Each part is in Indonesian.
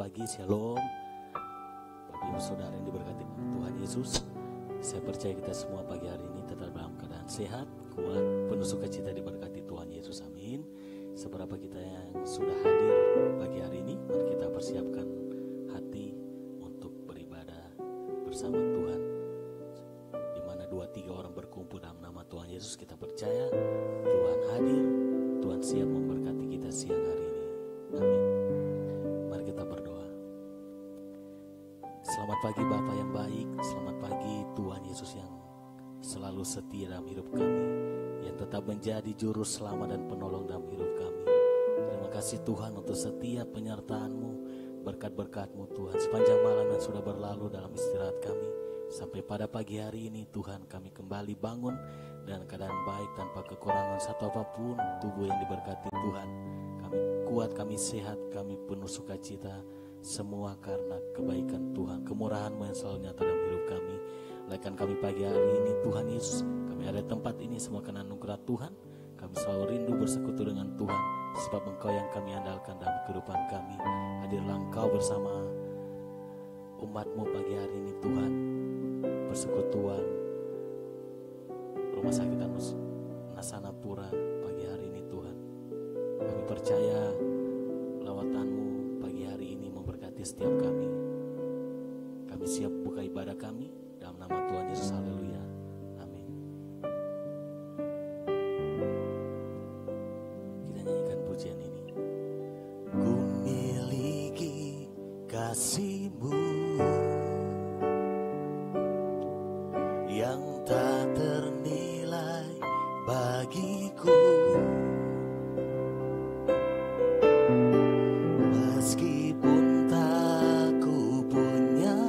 pagi, shalom. Bapak Ibu Saudara yang diberkati Tuhan Yesus, saya percaya kita semua pagi hari ini tetap dalam keadaan sehat, kuat, penuh sukacita diberkati Tuhan Yesus, amin. Seberapa kita yang sudah hadir pagi hari ini, mari kita persiapkan hati untuk beribadah bersama Tuhan. Di mana 2-3 orang berkumpul dalam nama Tuhan Yesus, kita percaya Tuhan hadir, Tuhan siap memberkati kita siang hari ini, amin. Mari kita berdoa. Selamat pagi Bapa yang baik, selamat pagi Tuhan Yesus yang selalu setia dalam hidup kami, yang tetap menjadi juru selamat dan penolong dalam hidup kami. Terima kasih Tuhan untuk setiap penyertaan-Mu, berkat-berkat-Mu Tuhan sepanjang malam yang sudah berlalu dalam istirahat kami. Sampai pada pagi hari ini Tuhan, kami kembali bangun dan keadaan baik tanpa kekurangan satu apapun. Tubuh yang diberkati Tuhan, kami kuat, kami sehat, kami penuh sukacita. Semua karena kebaikan Tuhan, kemurahan-Mu yang selalu nyata dalam hidup kami. Laikan kami pagi hari ini Tuhan Yesus, kami ada di tempat ini semua karena anugerah Tuhan. Kami selalu rindu bersekutu dengan Tuhan, sebab Engkau yang kami andalkan dalam kehidupan kami. Hadirlah Engkau bersama umat-Mu pagi hari ini Tuhan. Persekutuan Rumah Sakit Nasanapura pagi hari ini Tuhan, kami percaya lawatan-Mu pagi hari ini memberkati setiap kami. Kami siap buka ibadah kami dalam nama Tuhan Yesus, haleluya, amin. Kita nyanyikan pujian ini. Ku miliki kasih-Mu yang tak ternilai bagiku, meskipun tak ku punya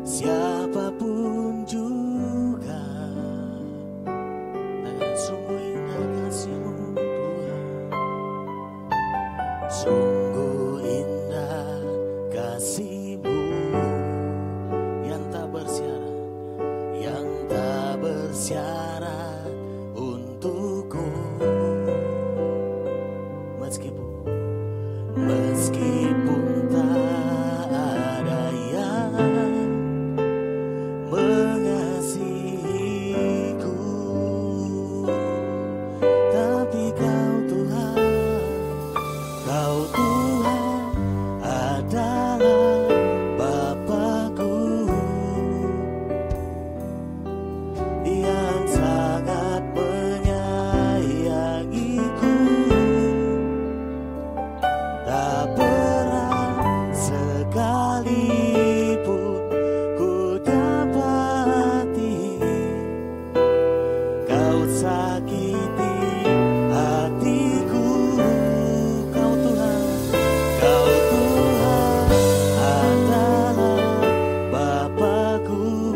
siapapun juga. Dan sungguh indah kasih-Mu Tuhan, sungguh indah kasih-Mu yang tak bersyarat, yang tak bersyarat untukku. Meskipun tak ada yang mengasihiku, tapi Kau Tuhan, Kau Tuhan adalah Bapa-Ku yang sangat menyayangiku. Tak pernah sekalipun ku dapati Kau sakiti hatiku. Kau Tuhan, Kau Tuhan adalah Bapa-Ku,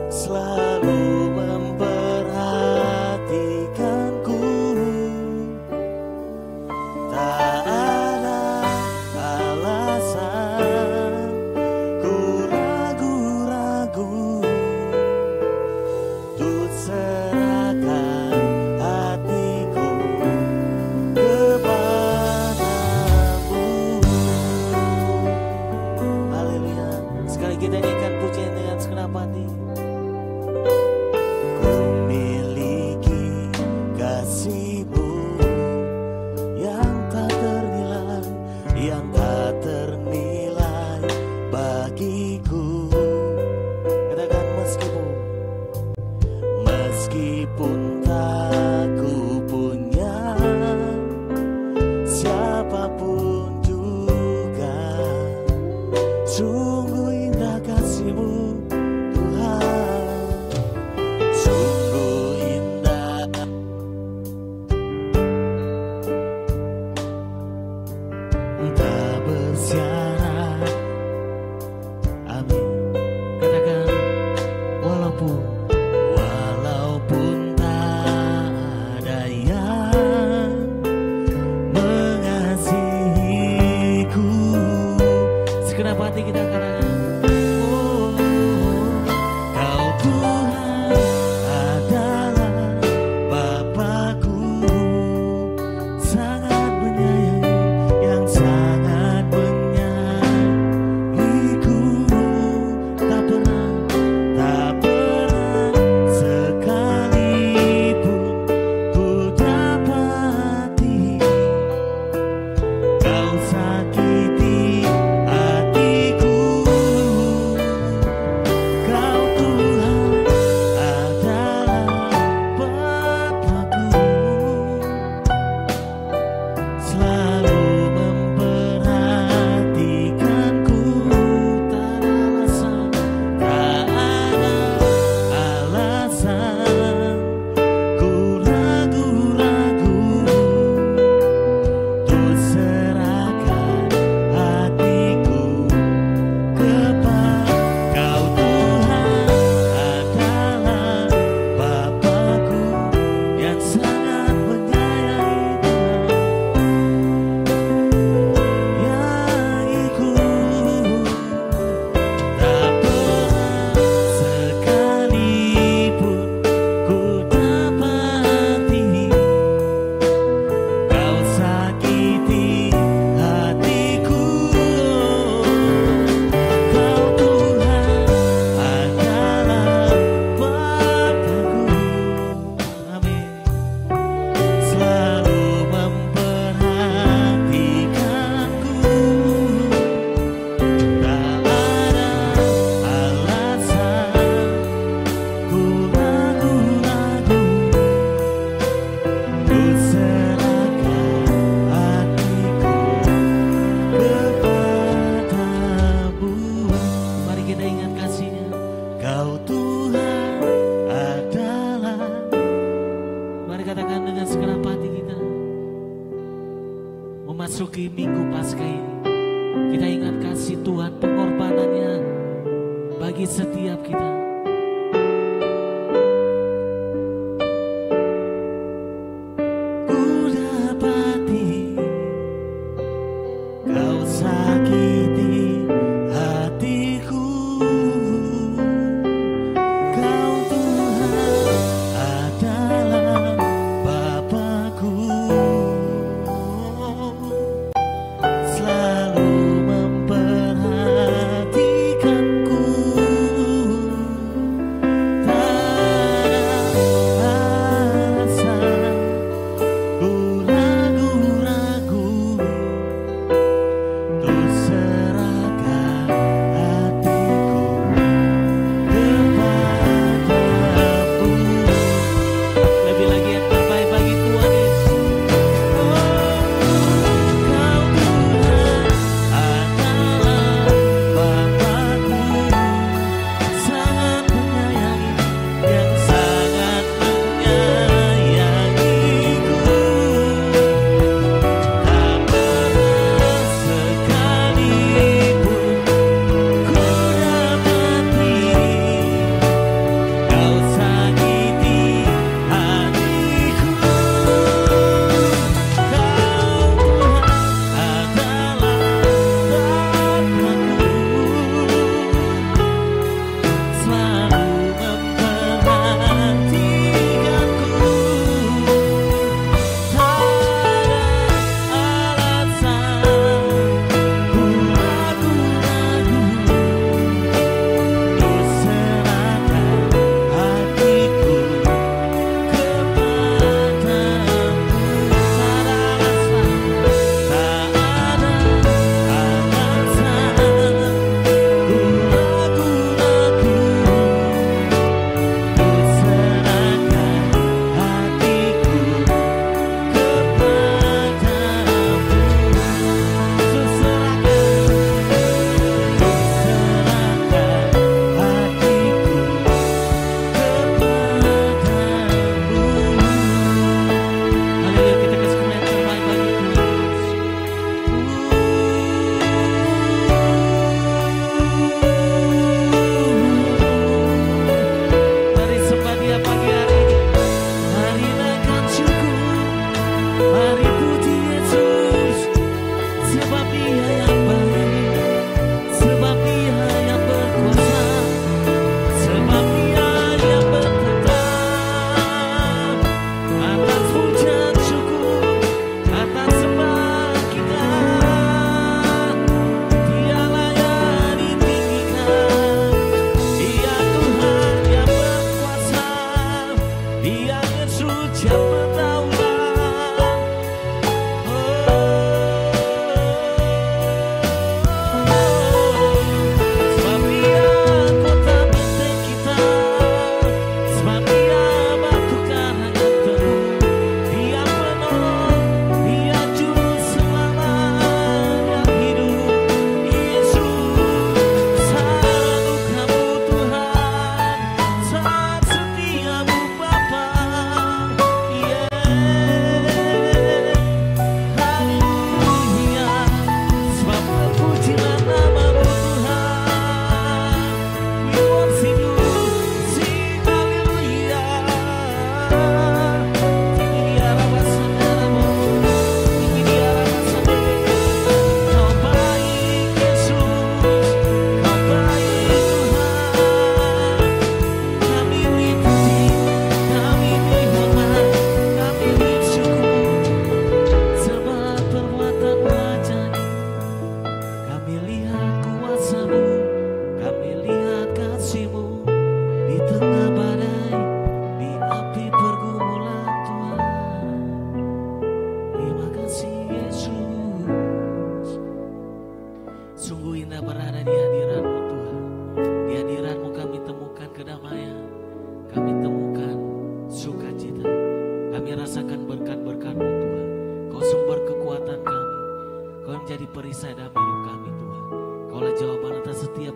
selalu memperhatikanku. Tak ada alasan ku ragu-ragu untuk serahkan hatiku kepadamu. Haleluya. Sekali kita nyanyikan pujian dengan segenap hati. Ku miliki kasih-Mu yang tak ternilai, yang tak ternilai bagiku. Katakan meskipun tak ku punya siapapun juga. Sungguh indah kasih-Mu Tuhan, sungguh indah. Tak bersyarat, amin. Katakan walaupun tak ada yang mengasihiku. Segenap hati kita katakan, oh, Kau Tuhan adalah Bapa-Ku, sangat menyayangi. memasuki minggu Paskah ini, kita ingat kasih Tuhan, pengorbanannya bagi setiap kita. Ku dapati kau sakiti hatiku, kau Tuhan adalah Bapakku, selalu memperhatikanku.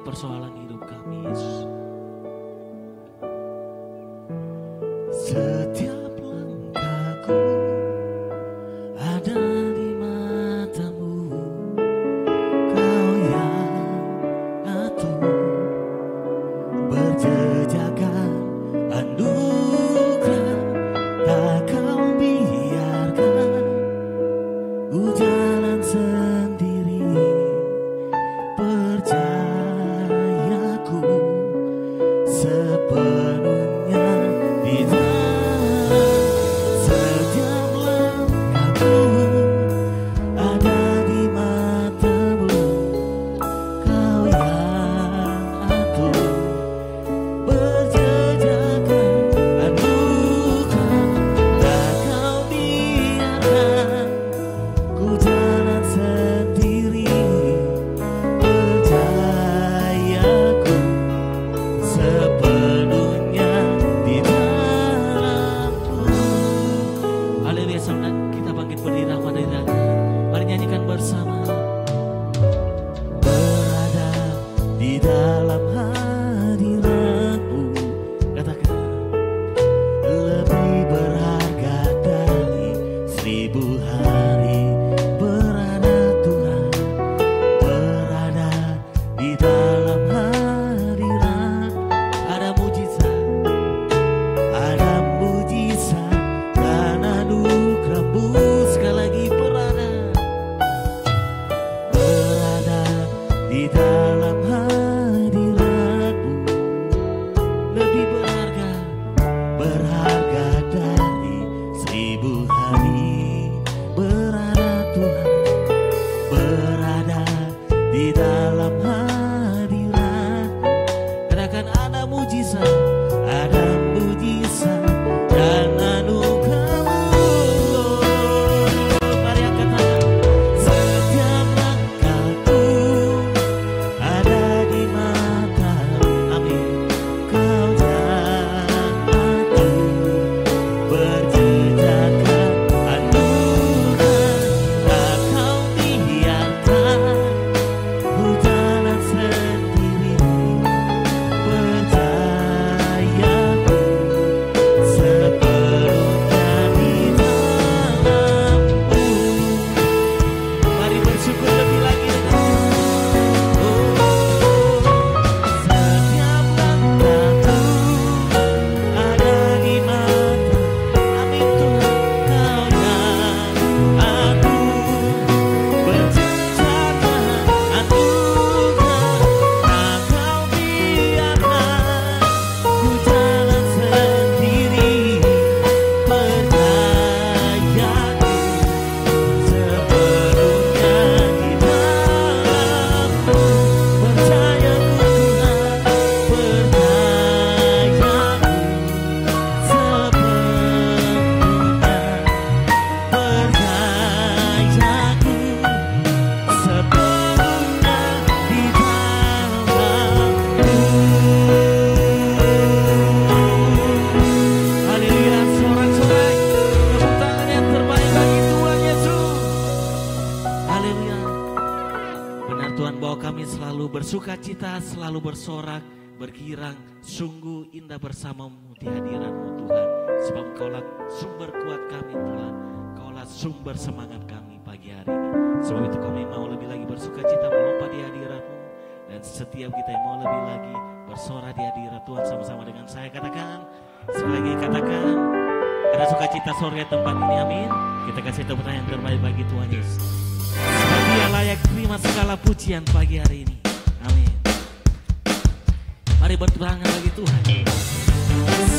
persoalan hidup kami, Yesus. Setiap langkahku ada di mata bersama, berada di dalam hadirat-Mu. Katakan, lebih berharga dari 1000 hari. Berada Tuhan, berada di dalam hadirat. Ada mujizat, ada mujizat dan anugerah-Mu. Sekali lagi, berada di dalam hadirat-Mu. Lebih berharga, berharga dari 1000 hari. Berada Tuhan, berada di dalam hadirat. Katakan, ada mujizat, ada mujizat dan anugerah-Mu. Mari angkat tangan. Setiap langkahku ada di mata-Mu. Amin. Kau dan aku berjejakan anugerah. Tak Kau biarkan ku jalan sendiri. Percayaku sepenuhnya di dalam-Mu. Mari bersyukur lebih lagi dengan setiap langkahku ada di mata. Amin Tuhan. Kau dan aku berjejakan anugerah. Tak Kau biarkan ku jalan sendiri. Percayaku sepenuhnya di dalam-Mu. Percayaku Tuhan, percayaku sepenuhnya. Percayaku sepenuhnya di dalam-Mu. Haleluya, sorak-sorai tepuk tangan yang terbaik bagi Tuhan Yesus. Haleluya. Benar Tuhan, bahwa kami selalu bersuka cita, selalu bersorak, bergirang, sungguh indah bersama-Mu di hadirat-Mu Tuhan. Sebab Engkaulah sumber kuat kami Tuhan, Engkaulah sumber semangat kami pagi hari ini. Sebab itu kami mau lebih lagi bersuka cita melompat di hadirat-Mu. Dan setiap kita yang mau lebih lagi bersorak di hadirat Tuhan sama-sama dengan saya. Katakan, sekali lagi katakan, ada sukacita sore tempat ini, amin. Kita kasih tepuk tangan yang terbaik bagi Tuhan Yesus. Sebab Dia layak terima segala pujian pagi hari ini, amin. Mari bertepuk tangan bagi Tuhan,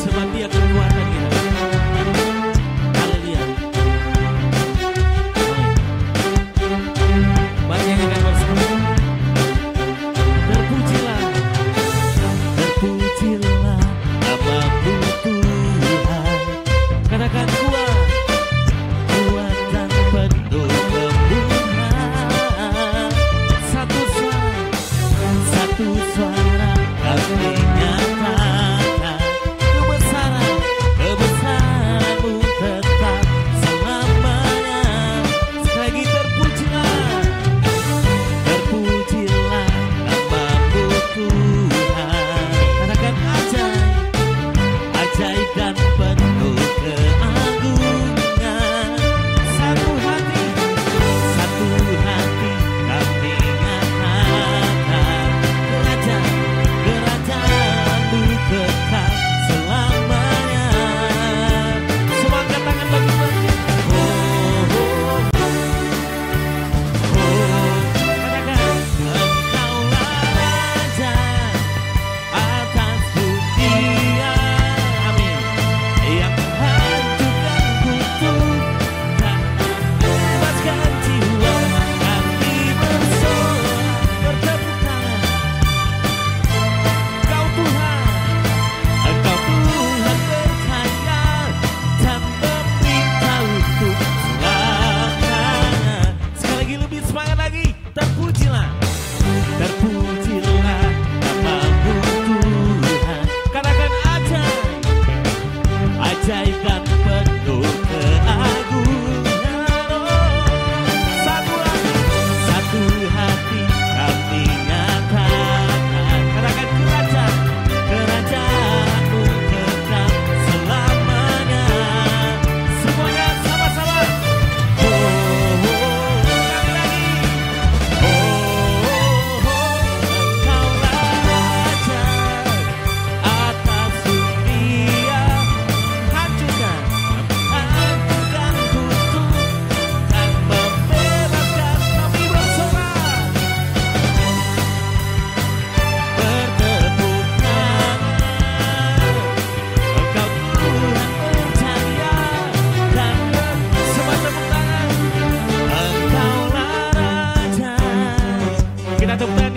sebab Dia kekuatan kita. Haleluya. Amin. Banyak yang akan bersama. Terpujilah, terpujilah nama-Mu Tuhan. Katakan, kuat, kuat dan penuh kemuliaan. Satu suara kami nyatakan kebesaran, kebesaran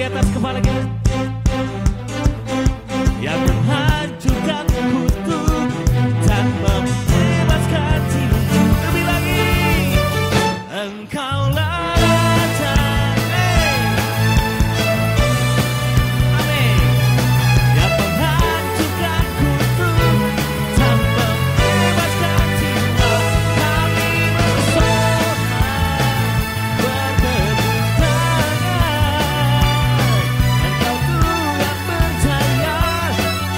atas kepala kita. Yang menghancurkan kutu dan membebaskan jiwa. Lebih lagi, Engkaulah Raja. Amin. Yang menghancurkan kutu dan membebaskan jiwa. Kami bersorak bertepuk tangan. Engkau Tuhan berjaya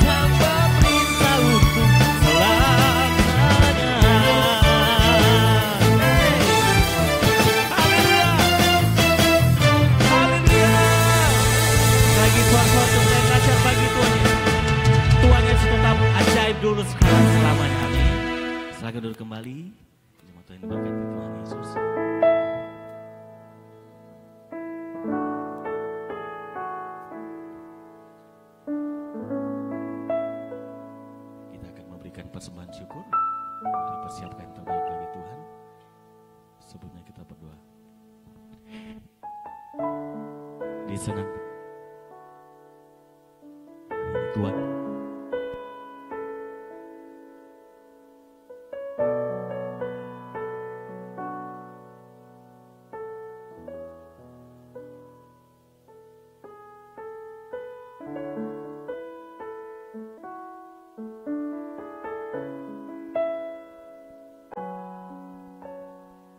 dan memerintah untuk selamanya. Haleluya, haleluya. Bagi Tuhan untuk mengajar bagi Tuhan Yesus. Tuhan Yesus tetap ajaib dulu sekarang selamanya. Amin. Silakan duduk kembali. Jemaat Tuhan diberkati Tuhan Yesus. Kita akan memberikan persembahan syukur. Mari persiapkan yang terbaik bagi Tuhan. Sebelumnya kita berdoa. Di sana Tuhan,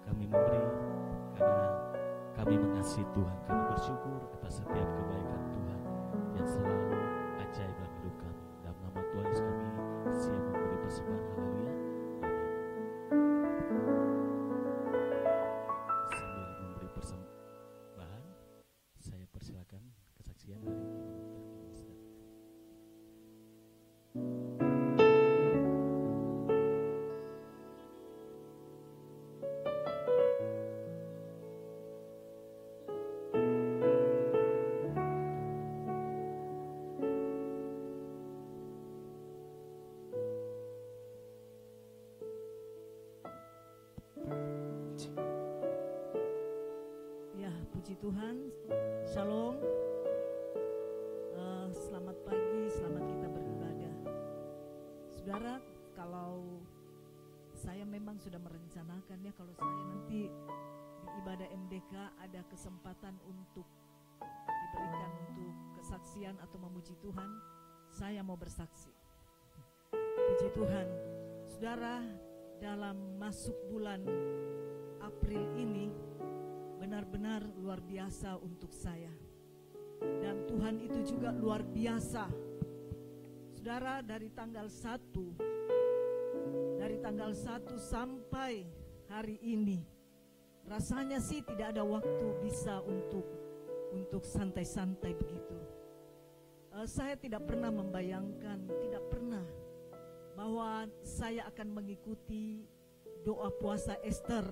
kami memberi karena kami mengasihi Tuhan. Kami bersyukur atas setiap kebaikan Tuhan yang selalu ajaib dalam hidup kami. Dalam nama Tuhan Yesus kami siap memberi persembahan. Haleluya. Amin. Sambil memberi persembahan, saya persilakan kesaksian dari Ibu Dokter Ya, puji Tuhan. Shalom. Selamat pagi, selamat kita beribadah. Saudara, kalau saya memang sudah merencanakan ya, kalau saya nanti di ibadah MDK ada kesempatan untuk diberikan untuk kesaksian atau memuji Tuhan, saya mau bersaksi. Puji Tuhan. Saudara, dalam masuk bulan April ini benar-benar luar biasa untuk saya. Dan Tuhan itu juga luar biasa. Saudara, dari tanggal 1 sampai hari ini, rasanya sih tidak ada waktu bisa untuk santai-santai begitu. Saya tidak pernah membayangkan, tidak pernah bahwa saya akan mengikuti doa puasa Ester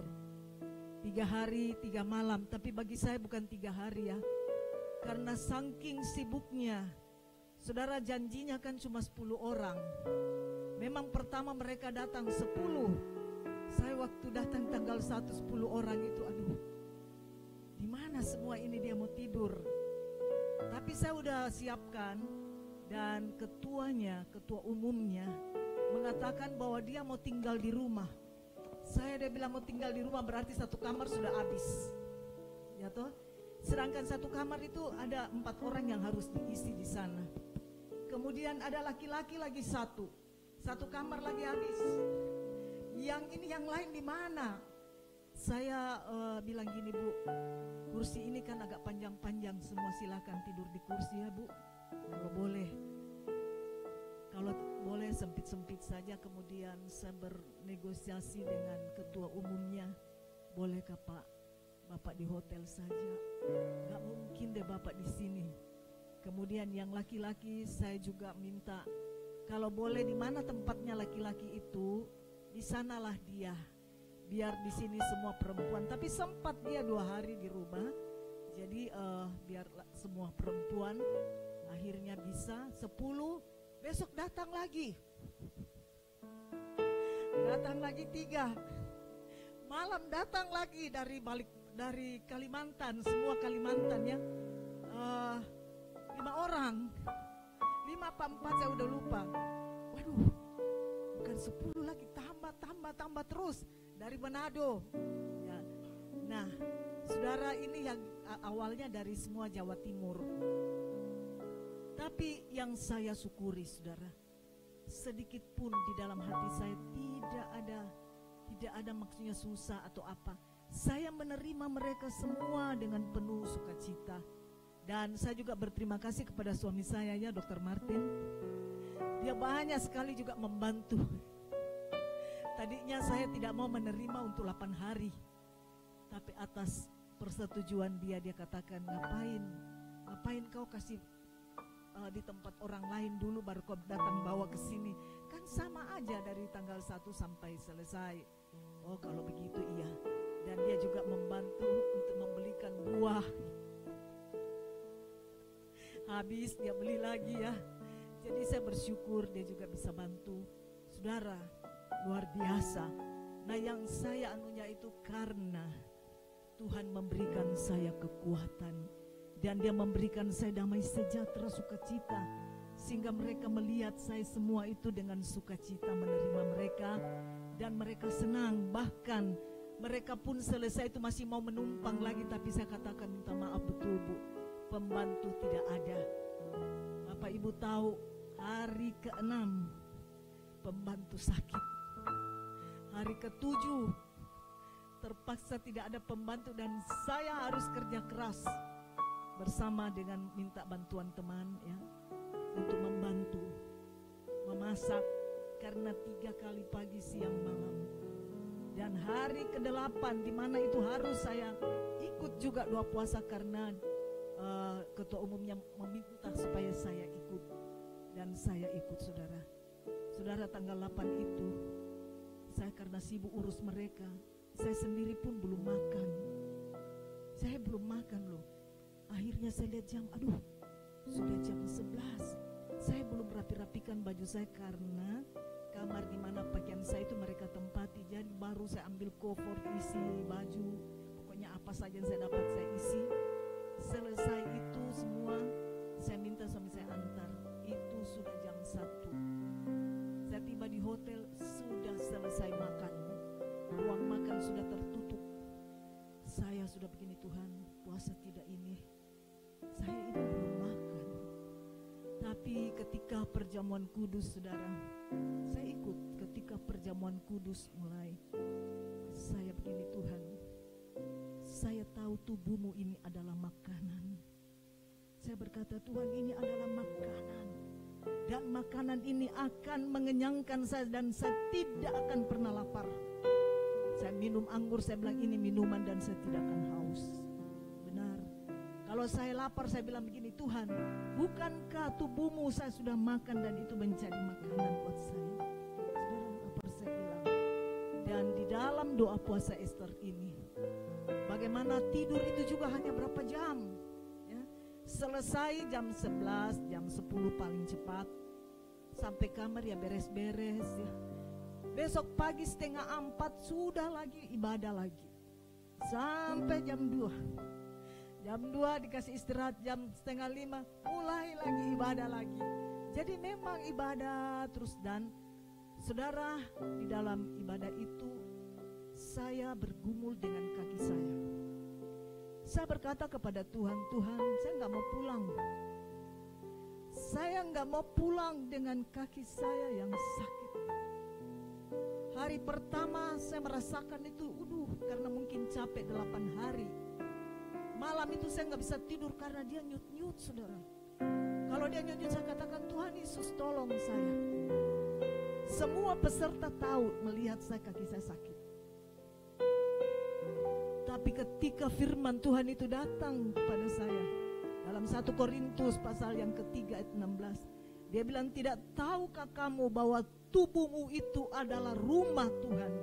3 hari 3 malam. Tapi bagi saya bukan 3 hari ya, karena saking sibuknya. Saudara, janjinya kan cuma 10 orang. Memang pertama mereka datang 10. Saya waktu datang tanggal 1 10 orang itu, aduh, di mana semua ini dia mau tidur. Tapi saya udah siapkan, dan ketuanya, ketua umumnya mengatakan bahwa dia mau tinggal di rumah. Dia bilang mau tinggal di rumah berarti 1 kamar sudah habis, ya toh. Sedangkan 1 kamar itu ada 4 orang yang harus diisi di sana. Kemudian ada laki-laki lagi 1 kamar lagi habis. Yang ini yang lain di mana? Saya bilang gini, Bu, kursi ini kan agak panjang-panjang, semua silakan tidur di kursi ya Bu, kalau boleh. Kalau boleh sempit-sempit saja. Kemudian saya bernegosiasi dengan ketua umumnya, bolehkah Pak, Bapak di hotel saja? Gak mungkin deh Bapak di sini. Kemudian yang laki-laki saya juga minta, kalau boleh di mana tempatnya laki-laki itu, di sanalah dia. Biar di sini semua perempuan. Tapi sempat dia 2 hari dirubah. Jadi biar semua perempuan. Akhirnya bisa 10. Besok datang lagi 3 malam, datang lagi dari Kalimantan, semua Kalimantan ya. 5 orang. 5 apa 4 saya udah lupa. Waduh, bukan 10 lagi, tambah terus dari Manado. Ya. Nah, saudara, ini yang awalnya dari semua Jawa Timur. Tapi yang saya syukuri, saudara, sedikit pun di dalam hati saya tidak ada maksudnya susah atau apa. Saya menerima mereka semua dengan penuh sukacita. Dan saya juga berterima kasih kepada suami saya, ya, Dr. Martin. Dia banyak sekali juga membantu. Tadinya saya tidak mau menerima untuk 8 hari. Tapi atas persetujuan dia katakan, ngapain kau kasih di tempat orang lain dulu baru kau datang bawa ke sini. Kan sama aja dari tanggal 1 sampai selesai. Oh, kalau begitu iya. Dan dia juga membantu untuk membelikan buah. Habis dia beli lagi, ya. Jadi saya bersyukur dia juga bisa bantu. Saudara, luar biasa. Nah, yang saya anunya itu karena Tuhan memberikan saya kekuatan. Dan dia memberikan saya damai sejahtera, sukacita. Sehingga mereka melihat saya semua itu dengan sukacita menerima mereka. Dan mereka senang. Bahkan mereka pun selesai itu masih mau menumpang lagi. Tapi saya katakan, minta maaf betul, Bu, pembantu tidak ada. Bapak Ibu tahu, hari ke-6 pembantu sakit. Hari ke-7 terpaksa tidak ada pembantu dan saya harus kerja keras bersama dengan minta bantuan teman, ya, untuk membantu memasak karena 3 kali pagi, siang, malam. Dan hari ke-8 di mana itu harus saya ikut juga doa puasa karena ketua umumnya meminta supaya saya ikut. Dan saya ikut, saudara. Saudara, tanggal 8 itu saya karena sibuk urus mereka, saya sendiri pun belum makan. Saya belum makan loh. Akhirnya saya lihat jam, aduh, sudah jam 11. Saya belum rapi-rapikan baju saya karena kamar di mana pakaian saya itu mereka tempati. Jadi baru saya ambil kofor, isi baju, pokoknya apa saja yang saya dapat saya isi. Selesai itu semua, saya minta suami saya antar. Itu sudah jam 1. Saya tiba di hotel, sudah selesai makan. Ruang makan sudah tertutup. Saya sudah begini, Tuhan, puasa tidak ini. Saya ini belum makan. Tapi ketika perjamuan kudus, saudara, saya ikut. Ketika perjamuan kudus mulai, saya begini, Tuhan, saya tahu tubuhmu ini adalah makanan. Saya berkata, Tuhan, ini adalah makanan. Dan makanan ini akan mengenyangkan saya dan saya tidak akan pernah lapar. Saya minum anggur, saya bilang ini minuman dan saya tidak akan haus. Benar. Kalau saya lapar, saya bilang begini, Tuhan, bukankah tubuhmu saya sudah makan dan itu menjadi makanan buat saya? Saudara, lapar saya bilang. Dan di dalam doa puasa Esther ini, bagaimana tidur itu juga hanya berapa jam, ya. Selesai jam 11, jam 10 paling cepat. Sampai kamar ya beres-beres, ya. Besok pagi 3:30 sudah lagi ibadah lagi. Sampai jam 2. Jam 2 dikasih istirahat, jam 4:30 mulai lagi ibadah lagi. Jadi memang ibadah terus. Dan saudara, di dalam ibadah itu saya bergumul dengan kaki saya. Saya berkata kepada Tuhan, Tuhan, saya nggak mau pulang. Saya nggak mau pulang dengan kaki saya yang sakit. Hari pertama saya merasakan itu, karena mungkin capek 8 hari. Malam itu saya nggak bisa tidur karena dia nyut-nyut, saudara. Kalau dia nyut-nyut, saya katakan, Tuhan Yesus tolong saya. Semua peserta tahu melihat saya kaki saya sakit. Tapi ketika firman Tuhan itu datang kepada saya dalam 1 Korintus pasal yang ketiga ayat 16, dia bilang, tidak tahukah kamu bahwa tubuhmu itu adalah rumah Tuhan?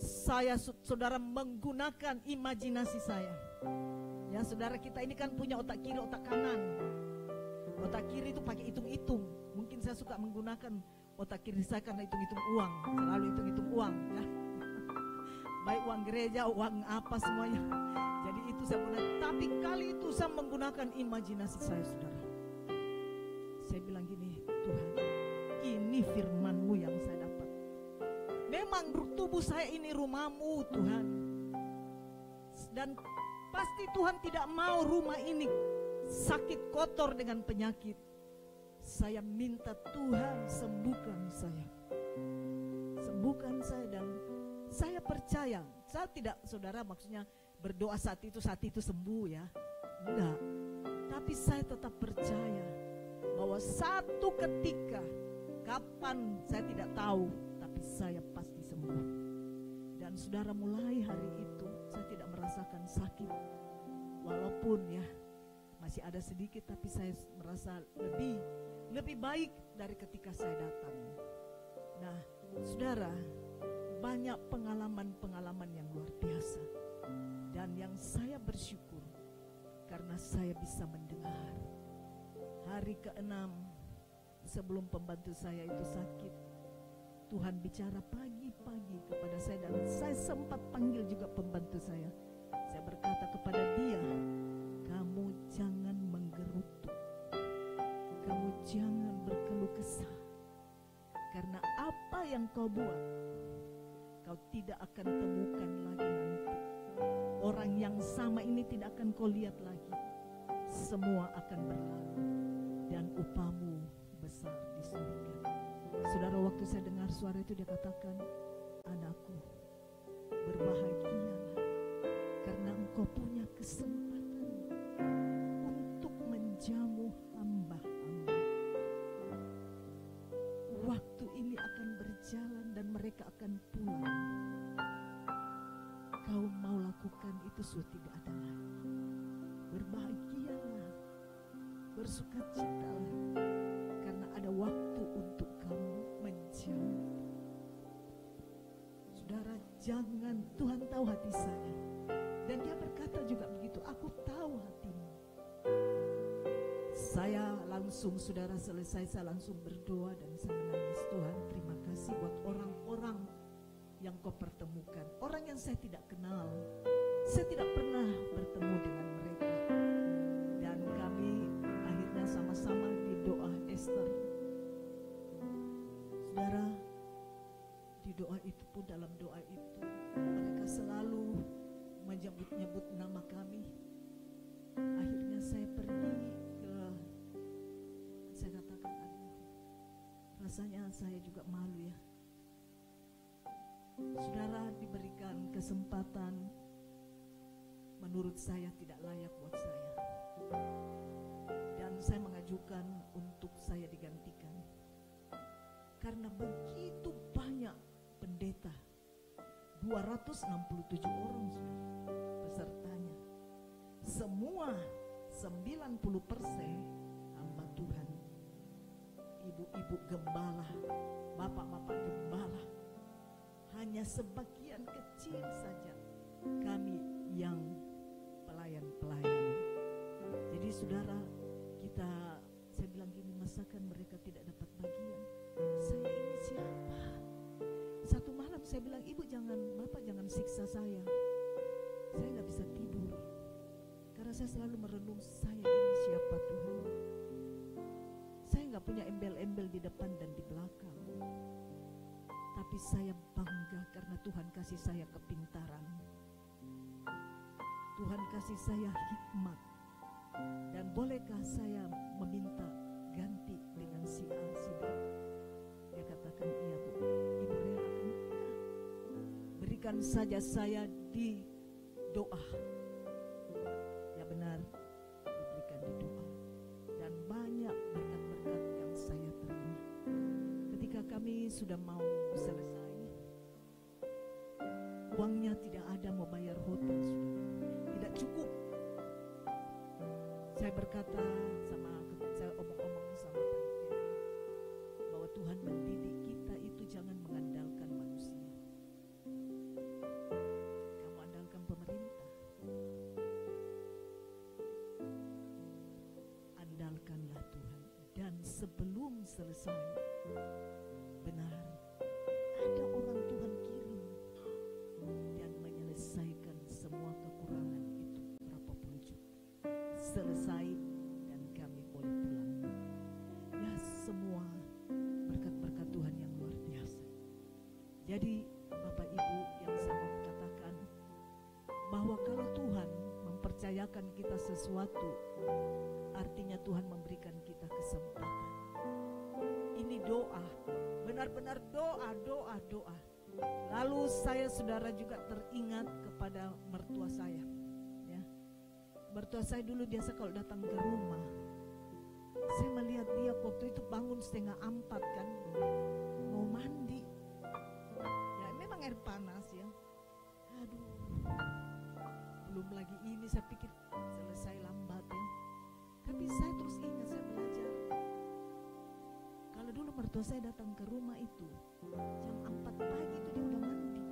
Saya, saudara, menggunakan imajinasi saya. Ya, saudara, kita ini kan punya otak kiri, otak kanan. Otak kiri itu pakai hitung-hitung. Mungkin saya suka menggunakan otak kiri saya karena hitung-hitung uang. Selalu hitung-hitung uang, ya. Baik uang gereja, uang apa semuanya. Jadi itu saya gunakan. Tapi kali itu berusaha menggunakan imajinasi saya, saudara. Saya bilang gini, Tuhan, ini firman-Mu yang saya dapat. Memang tubuh saya ini rumah-Mu, Tuhan. Dan pasti Tuhan tidak mau rumah ini sakit kotor dengan penyakit. Saya minta Tuhan sembuhkan saya. Sembuhkan saya, dan saya percaya. Saya tidak, saudara, maksudnya berdoa saat itu sembuh ya. Enggak. Tapi saya tetap percaya bahwa satu ketika, kapan saya tidak tahu, tapi saya pasti sembuh. Dan saudara, mulai hari itu saya tidak merasakan sakit. Walaupun ya masih ada sedikit, tapi saya merasa lebih baik dari ketika saya datang. Nah, saudara, banyak pengalaman-pengalaman yang luar biasa. Dan yang saya bersyukur karena saya bisa mendengar. Hari ke-6 sebelum pembantu saya itu sakit, Tuhan bicara pagi-pagi kepada saya, dan saya sempat panggil juga pembantu saya. Saya berkata kepada dia, kamu jangan menggerutu, kamu jangan berkeluh kesah, karena apa yang kau buat, kau tidak akan temukan lagi nanti. Orang yang sama ini tidak akan kau lihat lagi. Semua akan berlalu dan upahmu besar di surga. Saudara, waktu saya dengar suara itu, dia katakan, anakku, berbahagialah karena engkau punya kesempatan untuk menjamu hamba-hamba. Waktu ini akan berjalan dan mereka akan pulang. Kau mau lakukan itu sudah tidak ada lagi. Berbahagialah, bersukacitalah, karena ada waktu untuk kamu menjamu. Saudara, jangan, Tuhan tahu hati saya. Dan dia berkata juga begitu, aku tahu hatimu. Saya langsung, saudara, selesai saya langsung berdoa dan saya menangis. Tuhan, terima kasih buat orang-orang yang kau pertemukan. Orang yang saya tidak kenal. Saya tidak pernah bertemu dengan mereka. Dan kami akhirnya sama-sama di doa Esther. Saudara, di doa itu pun, dalam doa itu mereka selalu menyebut-nyebut nama kami. Akhirnya saya pergi ke, saya katakan, aduh, rasanya saya juga malu ya. Saudara, diberikan kesempatan menurut saya tidak layak buat saya, dan saya mengajukan untuk saya digantikan karena begitu banyak pendeta, 267 orang pesertanya, semua 90% hamba Tuhan, ibu-ibu gembala, bapak-bapak gembala. Hanya sebagian kecil saja kami yang pelayan-pelayan. Jadi saudara, saya bilang gini, masakan mereka tidak dapat bagian? Saya ini siapa? Satu malam saya bilang, Bapak jangan siksa saya. Saya gak bisa tidur, karena saya selalu merenung, saya ini siapa Tuhan? Saya gak punya embel-embel di depan dan di belakang. Tapi saya bangga karena Tuhan kasih saya kepintaran. Tuhan kasih saya hikmat. Dan bolehkah saya meminta ganti dengan si A, si B? Dia katakan, iya Bu, Ibu relakan. Berikan saja saya di doa. Ya benar, diberikan di doa. Dan banyak berkat-berkat yang saya terima. Ketika kami sudah mau selesai, uangnya tidak ada, mau bayar hotel sudah tidak cukup. Saya berkata saya omong-omong sama panitia bahwa Tuhan mendidik kita itu jangan mengandalkan manusia. Kamu andalkan pemerintah, andalkanlah Tuhan. Dan sebelum selesai, benar, ada orang Tuhan kirim dan menyelesaikan semua kekurangan itu berapa puluh juta. selesai dan kami boleh pulang. Ya, semua berkat-berkat Tuhan yang luar biasa. Jadi Bapak Ibu yang saya mau katakan bahwa kalau Tuhan mempercayakan kita sesuatu, artinya Tuhan memberikan kita kesempatan. Ini doa, benar-benar doa. Lalu saya, saudara, juga teringat kepada mertua saya. Ya, mertua saya dulu biasa kalau datang ke rumah, saya melihat dia waktu itu bangun 3:30 kan, mau mandi. Ya memang air panas ya. Aduh, belum lagi ini saya pikir selesai lambat ya. Tapi saya terus ingat, saya belajar. Kalau dulu mertua saya datang ke rumah itu jam 4 pagi itu dia udah mandi.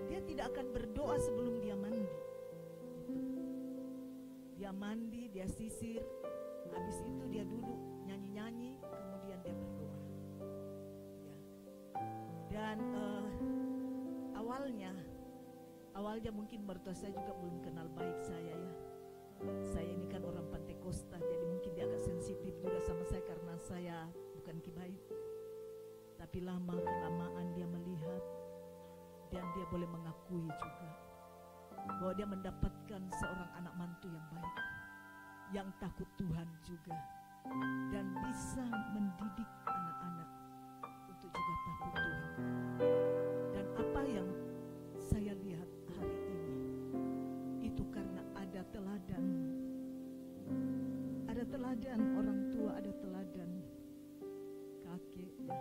Dia tidak akan berdoa sebelum dia mandi. Dia mandi, dia sisir, habis itu dia duduk nyanyi-nyanyi, kemudian dia berdoa. Ya. Dan awalnya mungkin mertua saya juga belum kenal baik saya ya. Saya ini kan orang Pantai Kosta, jadi mungkin dia agak sensitif juga sama saya karena saya bukan kibaik. Tapi lama kelamaan dia melihat dan dia boleh mengakui juga bahwa dia mendapatkan seorang anak mantu yang baik, yang takut Tuhan juga, dan bisa mendidik anak-anak untuk juga takut Tuhan. Dan apa yang saya lihat hari ini itu karena ada teladan orang tua, ada teladan kakek ya.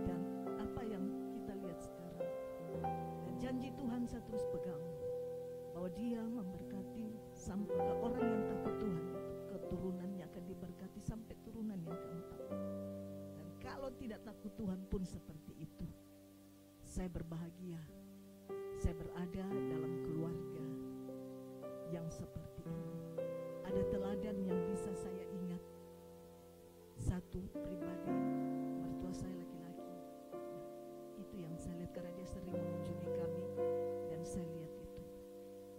Dan apa yang kita lihat sekarang, dan janji Tuhan saya terus pegang bahwa dia memberkati sampai ke orang yang takut Tuhan, keturunannya akan diberkati sampai turunan yang keempat. Dan kalau tidak takut Tuhan pun seperti itu. Saya berbahagia, saya berada dalam keluarga yang seperti ini. Ada teladan yang bisa saya ingat. Satu pribadi, mertua saya laki-laki. Itu yang saya lihat karena dia sering mengunjungi kami dan saya lihat itu.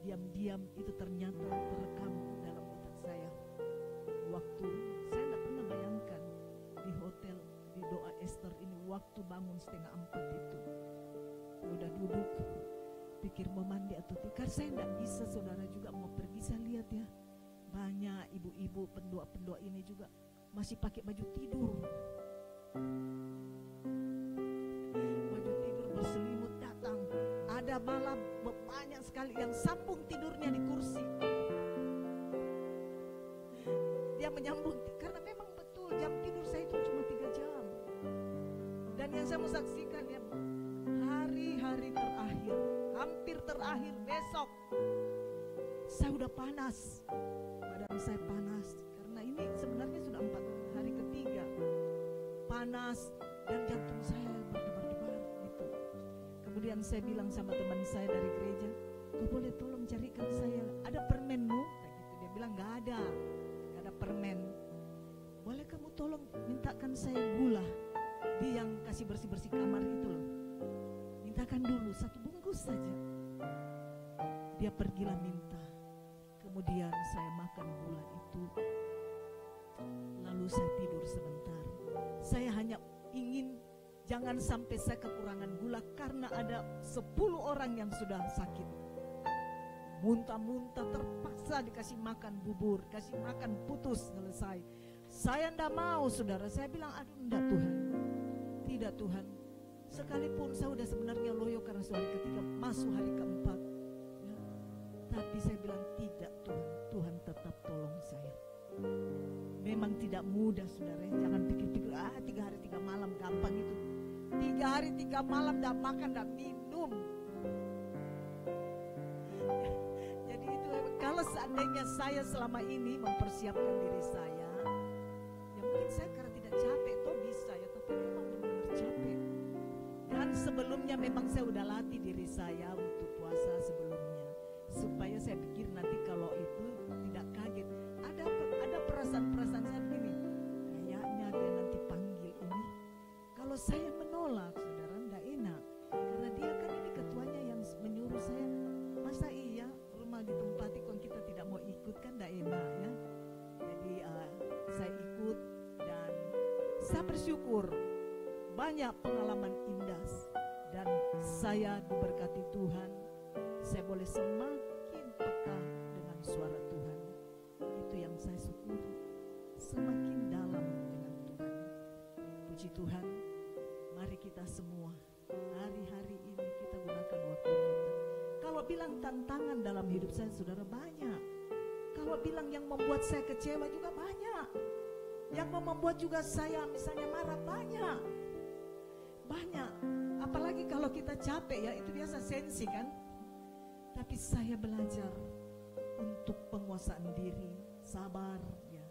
Diam-diam itu ternyata terekam dalam otak saya. Waktu saya tidak pernah bayangkan di hotel, di doa Esther ini, waktu bangun 3:30 itu. Udah duduk, pikir mau mandi atau tidak. Saya tidak bisa, saudara juga mau pergi, saya lihat ya. Banyak ibu-ibu pendoa-pendoa ini juga masih pakai baju tidur. Baju tidur berselimut datang. Ada malam banyak sekali yang sambung tidurnya di kursi. Dia menyambung, karena memang betul jam tidur saya itu cuma 3 jam. Dan yang saya mau saksikan ya, hari-hari terakhir, hampir terakhir besok, saya udah panas. Badan saya panas karena ini sebenarnya sudah 4 hari ketiga panas dan jantung saya berdebar-debar gitu. Kemudian saya bilang sama teman saya dari gereja, kau boleh tolong carikan saya, ada permenmu? Kayak gitu. Dia bilang nggak ada permen. Boleh kamu tolong mintakan saya gula di yang kasih bersih-bersih kamar itu loh. Mintakan dulu 1 bungkus saja. Dia pergilah minta. Kemudian saya makan gula itu. Lalu saya tidur sebentar. Saya hanya ingin jangan sampai saya kekurangan gula karena ada 10 orang yang sudah sakit. Muntah-muntah terpaksa dikasih makan bubur, kasih makan putus, selesai. Saya tidak mau, saudara. Saya bilang, aduh enggak Tuhan. Tidak Tuhan. Sekalipun saya sudah sebenarnya loyo karena hari ketiga masuk hari keempat. Ya. Tapi saya bilang tidak Tuhan. Tuhan tetap tolong saya. Memang tidak mudah, saudara. Jangan pikir-pikir 3 hari 3 malam gampang itu. 3 hari 3 malam tidak makan, tidak minum. Jadi itu kalau seandainya saya selama ini mempersiapkan diri saya, ya mungkin saya karena tidak capek toh bisa ya, tapi memang benar-benar capek. Dan sebelumnya memang saya udah latih diri saya untuk puasa sebelumnya, supaya saya pikir nanti kalau itu tidak kaget. Ada perasaan-perasaan saya begini, kayaknya dia nanti panggil ini. Kalau saya menolak, saudara, enggak enak. Karena dia kan ini ketuanya yang menyuruh saya. Masa iya rumah ditempati kalau kita tidak mau ikut, bersyukur, banyak pengalaman indah, dan saya diberkati Tuhan. Saya boleh semakin peka dengan suara Tuhan. Itu yang saya syukuri, semakin dalam dengan Tuhan. Puji Tuhan, mari kita semua hari-hari ini kita gunakan waktu kita. Kalau bilang tantangan dalam hidup saya, saudara, banyak. Kalau bilang yang membuat saya kecewa juga banyak. Yang membuat juga saya misalnya marah banyak. Banyak. Apalagi kalau kita capek ya, itu biasa sensi kan. Tapi saya belajar untuk penguasaan diri, sabar ya.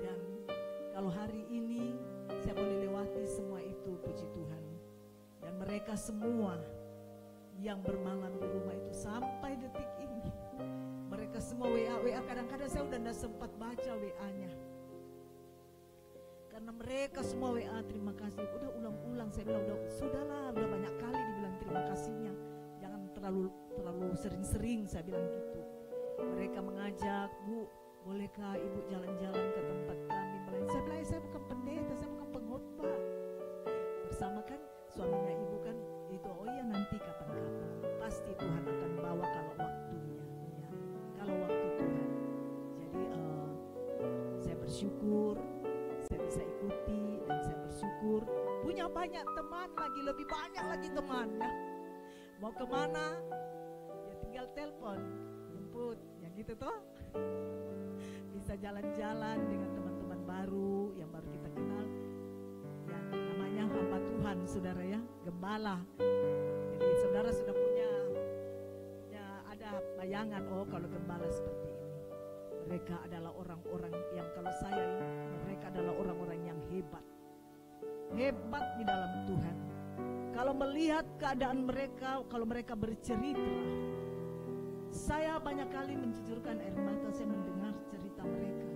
Dan kalau hari ini saya boleh lewati semua itu, puji Tuhan. Dan mereka semua yang bermalam di rumah itu sampai detik ini, mereka semua WA, kadang-kadang saya udah tidak sempat baca WA-nya. Karena mereka semua WA terima kasih, udah ulang-ulang. Saya bilang sudahlah, udah banyak kali dibilang terima kasihnya, jangan terlalu sering-sering, saya bilang gitu. Mereka mengajak, Bu, bolehkah Ibu jalan-jalan ke tempat kami? Saya bilang, saya bukan pendeta, saya bukan pengkhotbah. Bersama kan suaminya Ibu kan itu, oh iya nanti kapan-kapan pasti Tuhan akan bawa kalau waktunya ya, kalau waktu Tuhan. Jadi saya bersyukur saya bisa ikuti, dan saya bersyukur punya banyak teman lagi, lebih banyak lagi teman ya. Mau kemana ya tinggal telepon, jemput ya gitu toh. Bisa jalan-jalan dengan teman-teman baru yang baru kita kenal, yang namanya hamba Tuhan, saudara ya, gembala. Jadi saudara sudah punya ada bayangan, oh kalau gembala seperti ini. Mereka adalah orang-orang yang, kalau saya, mereka adalah orang-orang yang hebat. Hebat di dalam Tuhan. Kalau melihat keadaan mereka, kalau mereka bercerita, saya banyak kali menjujurkan air mata, saya mendengar cerita mereka.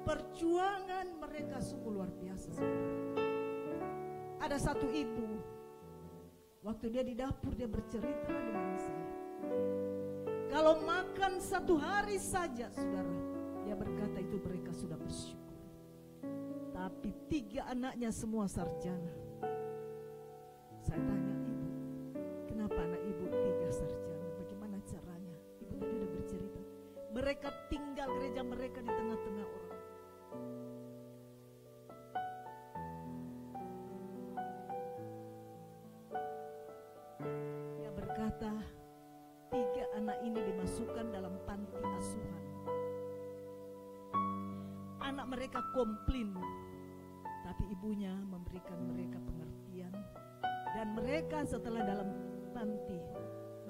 Perjuangan mereka sungguh luar biasa, saudara. Ada satu ibu, waktu dia di dapur, dia bercerita dengan saya. Kalau makan satu hari saja, saudara, dia berkata itu mereka sudah bersyukur. Tapi 3 anaknya semua sarjana. Saya tanya, Ibu, kenapa anak Ibu 3 sarjana? Bagaimana caranya? Ibu tadi udah bercerita. Mereka tinggal gereja mereka di tengah-tengah orang. Dia berkata, 3 anak ini dimasukkan dalam panti asuhan. Anak mereka komplain, tapi ibunya memberikan mereka pengertian. Dan mereka setelah dalam panti,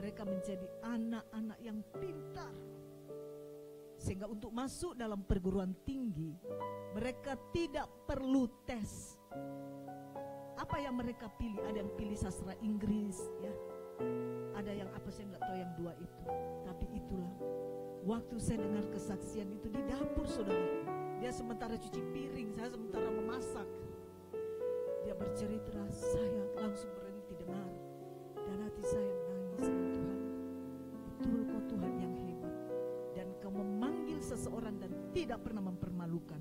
mereka menjadi anak-anak yang pintar. Sehingga untuk masuk dalam perguruan tinggi, mereka tidak perlu tes. Apa yang mereka pilih? Ada yang pilih sastra Inggris, ya. Ada yang apa, saya nggak tahu yang 2 itu. Tapi itulah, waktu saya dengar kesaksian itu di dapur, saudara. Dia sementara cuci piring, saya sementara memasak. Dia bercerita, saya langsung berhenti dengar. Dan hati saya menangis, Tuhan. Betul kau Tuhan yang hebat. Dan kau memanggil seseorang dan tidak pernah mempermalukan.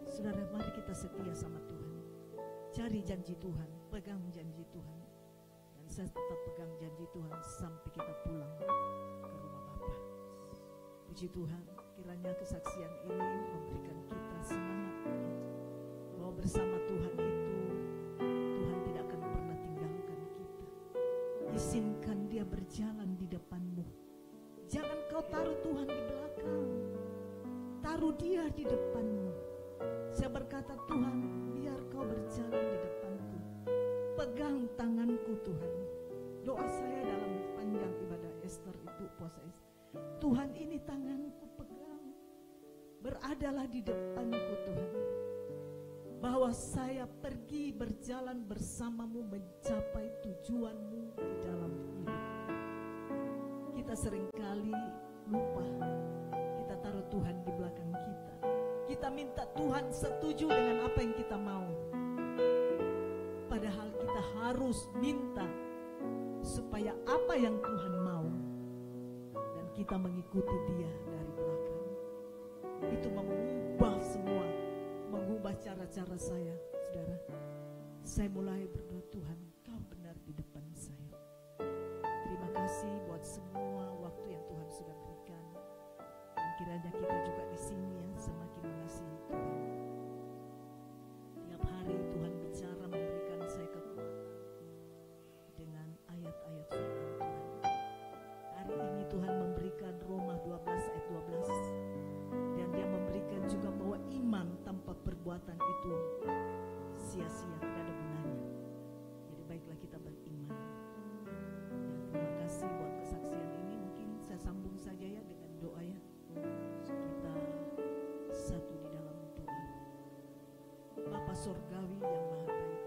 Saudara, mari kita setia sama Tuhan. Cari janji Tuhan, pegang janji Tuhan. Dan saya tetap pegang janji Tuhan sampai kita pulang ke rumah Bapa. Puji Tuhan, kiranya kesaksian ini memberikan kita semangat bahwa bersama Tuhan itu, Tuhan tidak akan pernah tinggalkan kita. Izinkan Dia berjalan di depanmu. Jangan kau taruh Tuhan di belakang, taruh Dia di depanmu. Saya berkata, Tuhan, biar kau berjalan di depanku. Pegang tanganku, Tuhan. Doa saya dalam panjang ibadah Ester itu, puasa Ester, Tuhan, ini tanganku pegang, beradalah di depanku, Tuhan. Bahwa saya pergi berjalan bersamamu mencapai tujuanmu di dalam hidup. Kita seringkali lupa, kita taruh Tuhan di belakang kita. Kita minta Tuhan setuju dengan apa yang kita mau. Padahal kita harus minta supaya apa yang Tuhan mau, dan kita mengikuti Dia dari belakang. Itu mengubah semua, mengubah cara-cara saya, saudara. Saya mulai berdoa, Tuhan, Kau benar di depan saya. Terima kasih buat semua waktu yang Tuhan sudah berikan. Dan kiranya kita juga di sini ya semakin mengasihi Tuhan. Tiap hari Tuhan bicara memberikan saya kekuatan dengan ayat-ayat firman Tuhan. Hari ini Tuhan memberikan Roma 12 ayat 12. Dan dia memberikan juga bahwa iman tanpa perbuatan itu sia-sia, tidak ada gunanya. Jadi baiklah kita beriman. Ya, terima kasih buat kesaksian ini. Mungkin saya sambung saja ya dengan doa ya. Kita satu di dalam doa. Bapa Surgawi yang maha baik,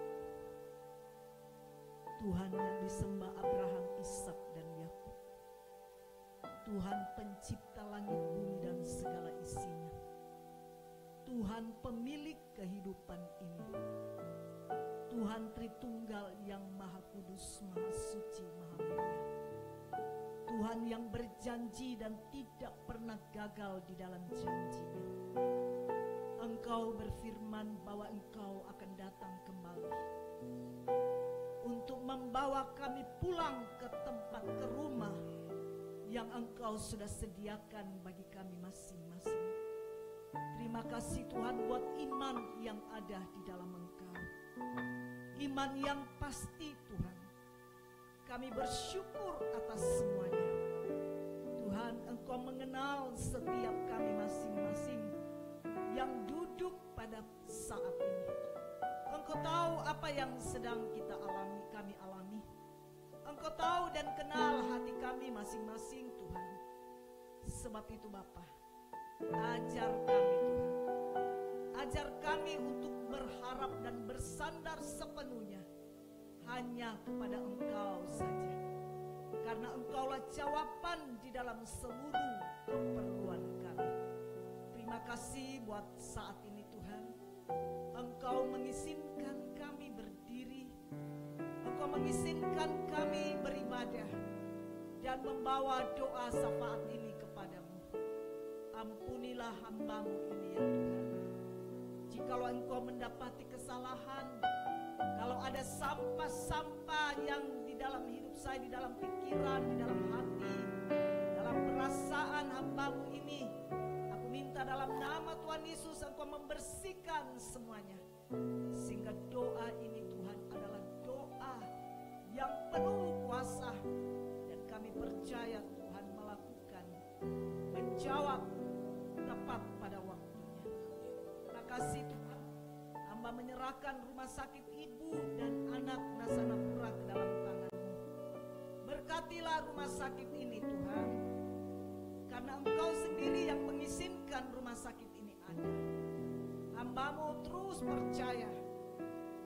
Tuhan yang disembah Abraham, Ishak dan Yakub, Tuhan pencipta langit bumi dan segala isinya, Tuhan pemilik kehidupan ini, Tuhan Tritunggal yang maha kudus, maha suci, maha mulia, Tuhan yang berjanji dan tidak pernah gagal di dalam janjinya. Engkau berfirman bahwa Engkau akan datang kembali untuk membawa kami pulang ke tempat, ke rumah yang Engkau sudah sediakan bagi kami masing-masing. Terima kasih Tuhan buat iman yang ada di dalam Engkau. Iman yang pasti Tuhan. Kami bersyukur atas semuanya. Tuhan, Engkau mengenal setiap kami masing-masing yang duduk pada saat ini. Engkau tahu apa yang sedang kita alami, kami alami. Engkau tahu dan kenal hati kami masing-masing Tuhan. Sebab itu Bapa, ajar kami Tuhan. Ajar kami untuk berharap dan bersandar sepenuhnya hanya kepada Engkau saja. Karena Engkaulah jawaban di dalam seluruh keperluan kami. Terima kasih buat saat ini Tuhan. Engkau mengizinkan kami berdiri. Engkau mengizinkan kami beribadah dan membawa doa syafaat ini kepadamu. Ampunilah hamba-Mu ini ya Tuhan. Jikalau Engkau mendapati kesalahan, kalau ada sampah-sampah yang di dalam hidup saya, di dalam pikiran, di dalam hati, dalam perasaan hamba-Mu ini, aku minta dalam nama Tuhan Yesus Engkau membersihkan semuanya. Sehingga doa ini Tuhan adalah doa yang penuh kuasa. Dan kami percaya Tuhan melakukan, menjawab tepat pada waktunya. Terima kasih Tuhan. Hamba menyerahkan rumah sakit ibu dan anak Nasanapura ke dalam tangan-Mu. Berkatilah rumah sakit ini Tuhan. Karena Engkau sendiri yang mengizinkan rumah sakit ini ada. Hamba-Mu terus percaya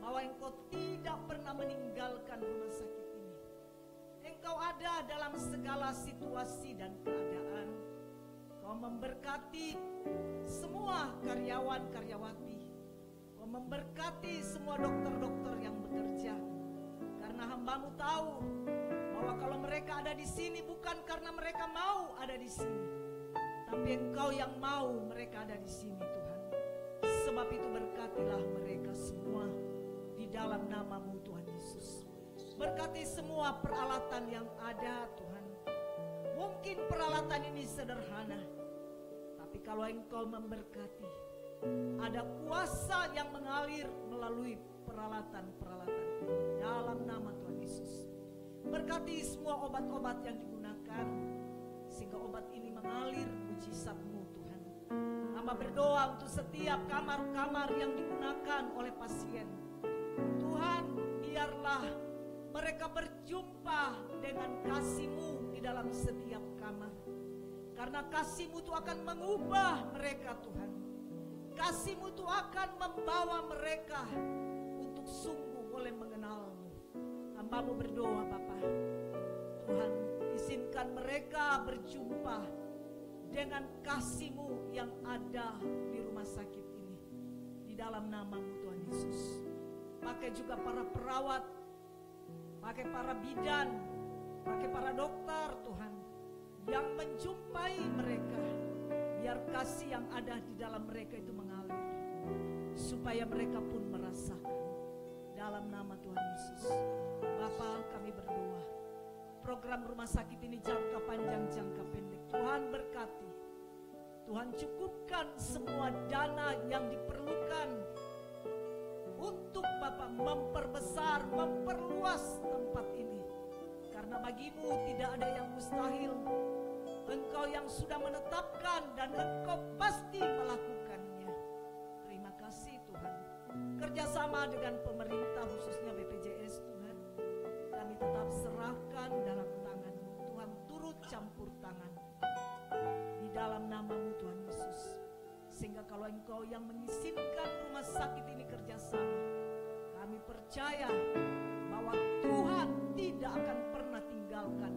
bahwa Engkau tidak pernah meninggalkan rumah sakit ini. Engkau ada dalam segala situasi dan keadaan. Kau memberkati semua karyawan-karyawati. Kau memberkati semua dokter-dokter yang bekerja. Karena hamba-Mu tahu bahwa kalau mereka ada di sini bukan karena mereka mau ada di sini, tapi Engkau yang mau mereka ada di sini Tuhan. Sebab itu berkatilah mereka semua di dalam nama-Mu Tuhan Yesus. Berkati semua peralatan yang ada Tuhan. Mungkin peralatan ini sederhana, tapi kalau Engkau memberkati, ada kuasa yang mengalir melalui peralatan-peralatan ini dalam nama Tuhan Yesus. Berkati semua obat-obat yang digunakan, sehingga obat ini mengalir mujizat-Mu Tuhan. Hamba berdoa untuk setiap kamar-kamar yang digunakan oleh pasien. Tuhan, biarlah mereka berjumpa dengan kasih-Mu di dalam setiap kamar. Karena kasih-Mu itu akan mengubah mereka Tuhan. Kasih-Mu itu akan membawa mereka untuk sungguh boleh mengenal-Mu. Hamba-Mu berdoa Bapa, Tuhan izinkan mereka berjumpa dengan kasih-Mu yang ada di rumah sakit ini. Di dalam nama-Mu Tuhan Yesus. Pakai juga para perawat, pakai para bidan, pakai para dokter Tuhan, yang menjumpai mereka. Biar kasih yang ada di dalam mereka itu mengalir, supaya mereka pun merasakan dalam nama Tuhan Yesus. Bapa, kami berdoa, program rumah sakit ini jangka panjang, jangka pendek, Tuhan berkati. Tuhan cukupkan semua dana yang diperlukan untuk Bapa memperbesar, memperluas tempat ini. Karena bagimu tidak ada yang mustahil. Engkau yang sudah menetapkan dan Engkau pasti melakukannya. Terima kasih Tuhan. Kerjasama dengan pemerintah khususnya BPJS Tuhan, kami tetap serahkan dalam tangan-Mu. Tuhan turut campur tangan di dalam nama-Mu Tuhan Yesus. Sehingga kalau Engkau yang mengizinkan rumah sakit ini kerjasama, kami percaya bahwa Tuhan tidak akan pernah tinggalkan.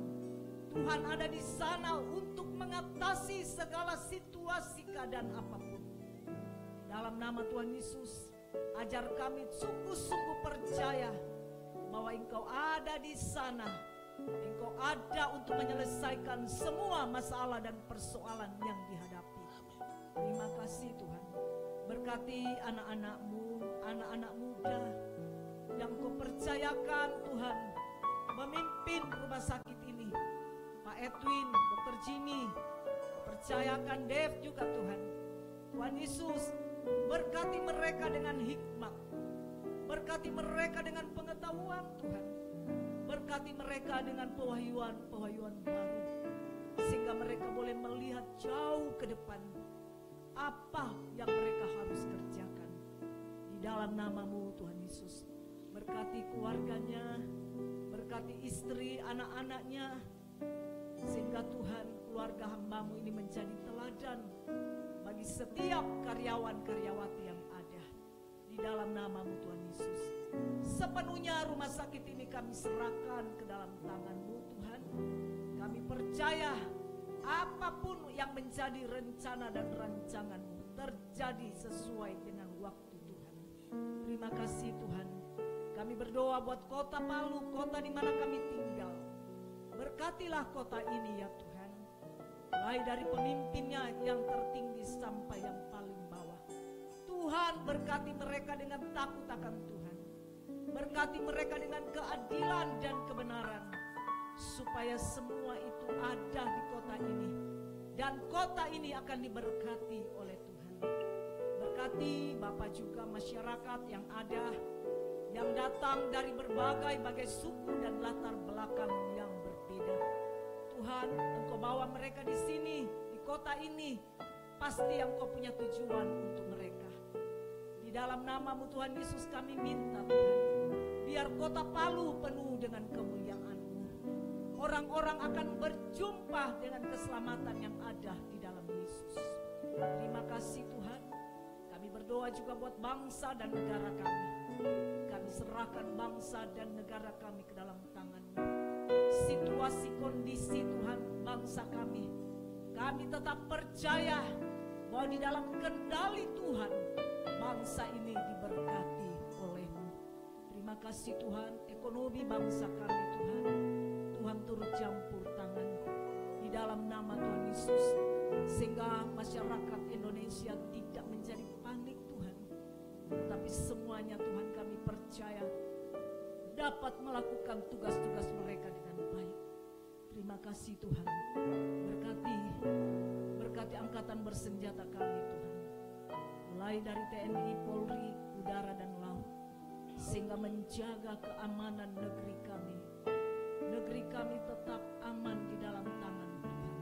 Tuhan ada di sana untuk mengatasi segala situasi keadaan apapun. Dalam nama Tuhan Yesus, ajar kami sungguh-sungguh percaya bahwa Engkau ada di sana. Engkau ada untuk menyelesaikan semua masalah dan persoalan yang dihadapi. Terima kasih Tuhan. Berkati anak-anak-Mu, anak-anak muda yang Kau percayakan Tuhan memimpin rumah sakit ini. Pak Edwin, Dr. Jimmy, percayakan Dev juga Tuhan. Tuhan Yesus, berkati mereka dengan hikmat, berkati mereka dengan pengetahuan Tuhan, berkati mereka dengan pewahyuan baru, sehingga mereka boleh melihat jauh ke depan apa yang mereka harus kerjakan. Di dalam nama-Mu Tuhan Yesus, berkati keluarganya, berkati istri, anak-anaknya, sehingga Tuhan keluarga hamba-Mu ini menjadi teladan bagi setiap karyawan-karyawati yang ada. Di dalam nama-Mu Tuhan Yesus, sepenuhnya rumah sakit ini kami serahkan ke dalam tangan-Mu Tuhan. Kami percaya apapun yang menjadi rencana dan rancangan-Mu terjadi sesuai dengan waktu Tuhan. Terima kasih Tuhan. Kami berdoa buat kota Palu, kota di mana kami tinggal. Berkatilah kota ini ya Tuhan, mulai dari pemimpinnya yang tertinggi sampai yang paling bawah. Tuhan berkati mereka dengan takut akan Tuhan. Berkati mereka dengan keadilan dan kebenaran, supaya semua itu ada di kota ini. Dan kota ini akan diberkati oleh Tuhan. Berkati Bapak juga masyarakat yang ada, yang datang dari berbagai suku dan latar belakang yang berbeda. Tuhan, Engkau bawa mereka di sini, di kota ini. Pasti Engkau punya tujuan untuk mereka. Di dalam nama-Mu Tuhan Yesus kami minta Tuhan, biar kota Palu penuh dengan kemuliaan-Mu. Orang-orang akan berjumpa dengan keselamatan yang ada di dalam Yesus. Terima kasih Tuhan. Kami berdoa juga buat bangsa dan negara kami. Kami serahkan bangsa dan negara kami ke dalam tangan-Mu. Situasi kondisi Tuhan bangsa kami tetap percaya bahwa di dalam kendali Tuhan bangsa ini diberkati oleh-Mu. Terima kasih Tuhan, ekonomi bangsa kami Tuhan turut campur tangan di dalam nama Tuhan Yesus, sehingga masyarakat Indonesia tidak menjadi panik Tuhan, tetapi semuanya Tuhan kami percaya dapat melakukan tugas-tugas mereka dengan baik. Terima kasih Tuhan. Berkati angkatan bersenjata kami Tuhan, mulai dari TNI, Polri, udara dan laut, sehingga menjaga keamanan negeri kami. Negeri kami tetap aman di dalam tangan Tuhan.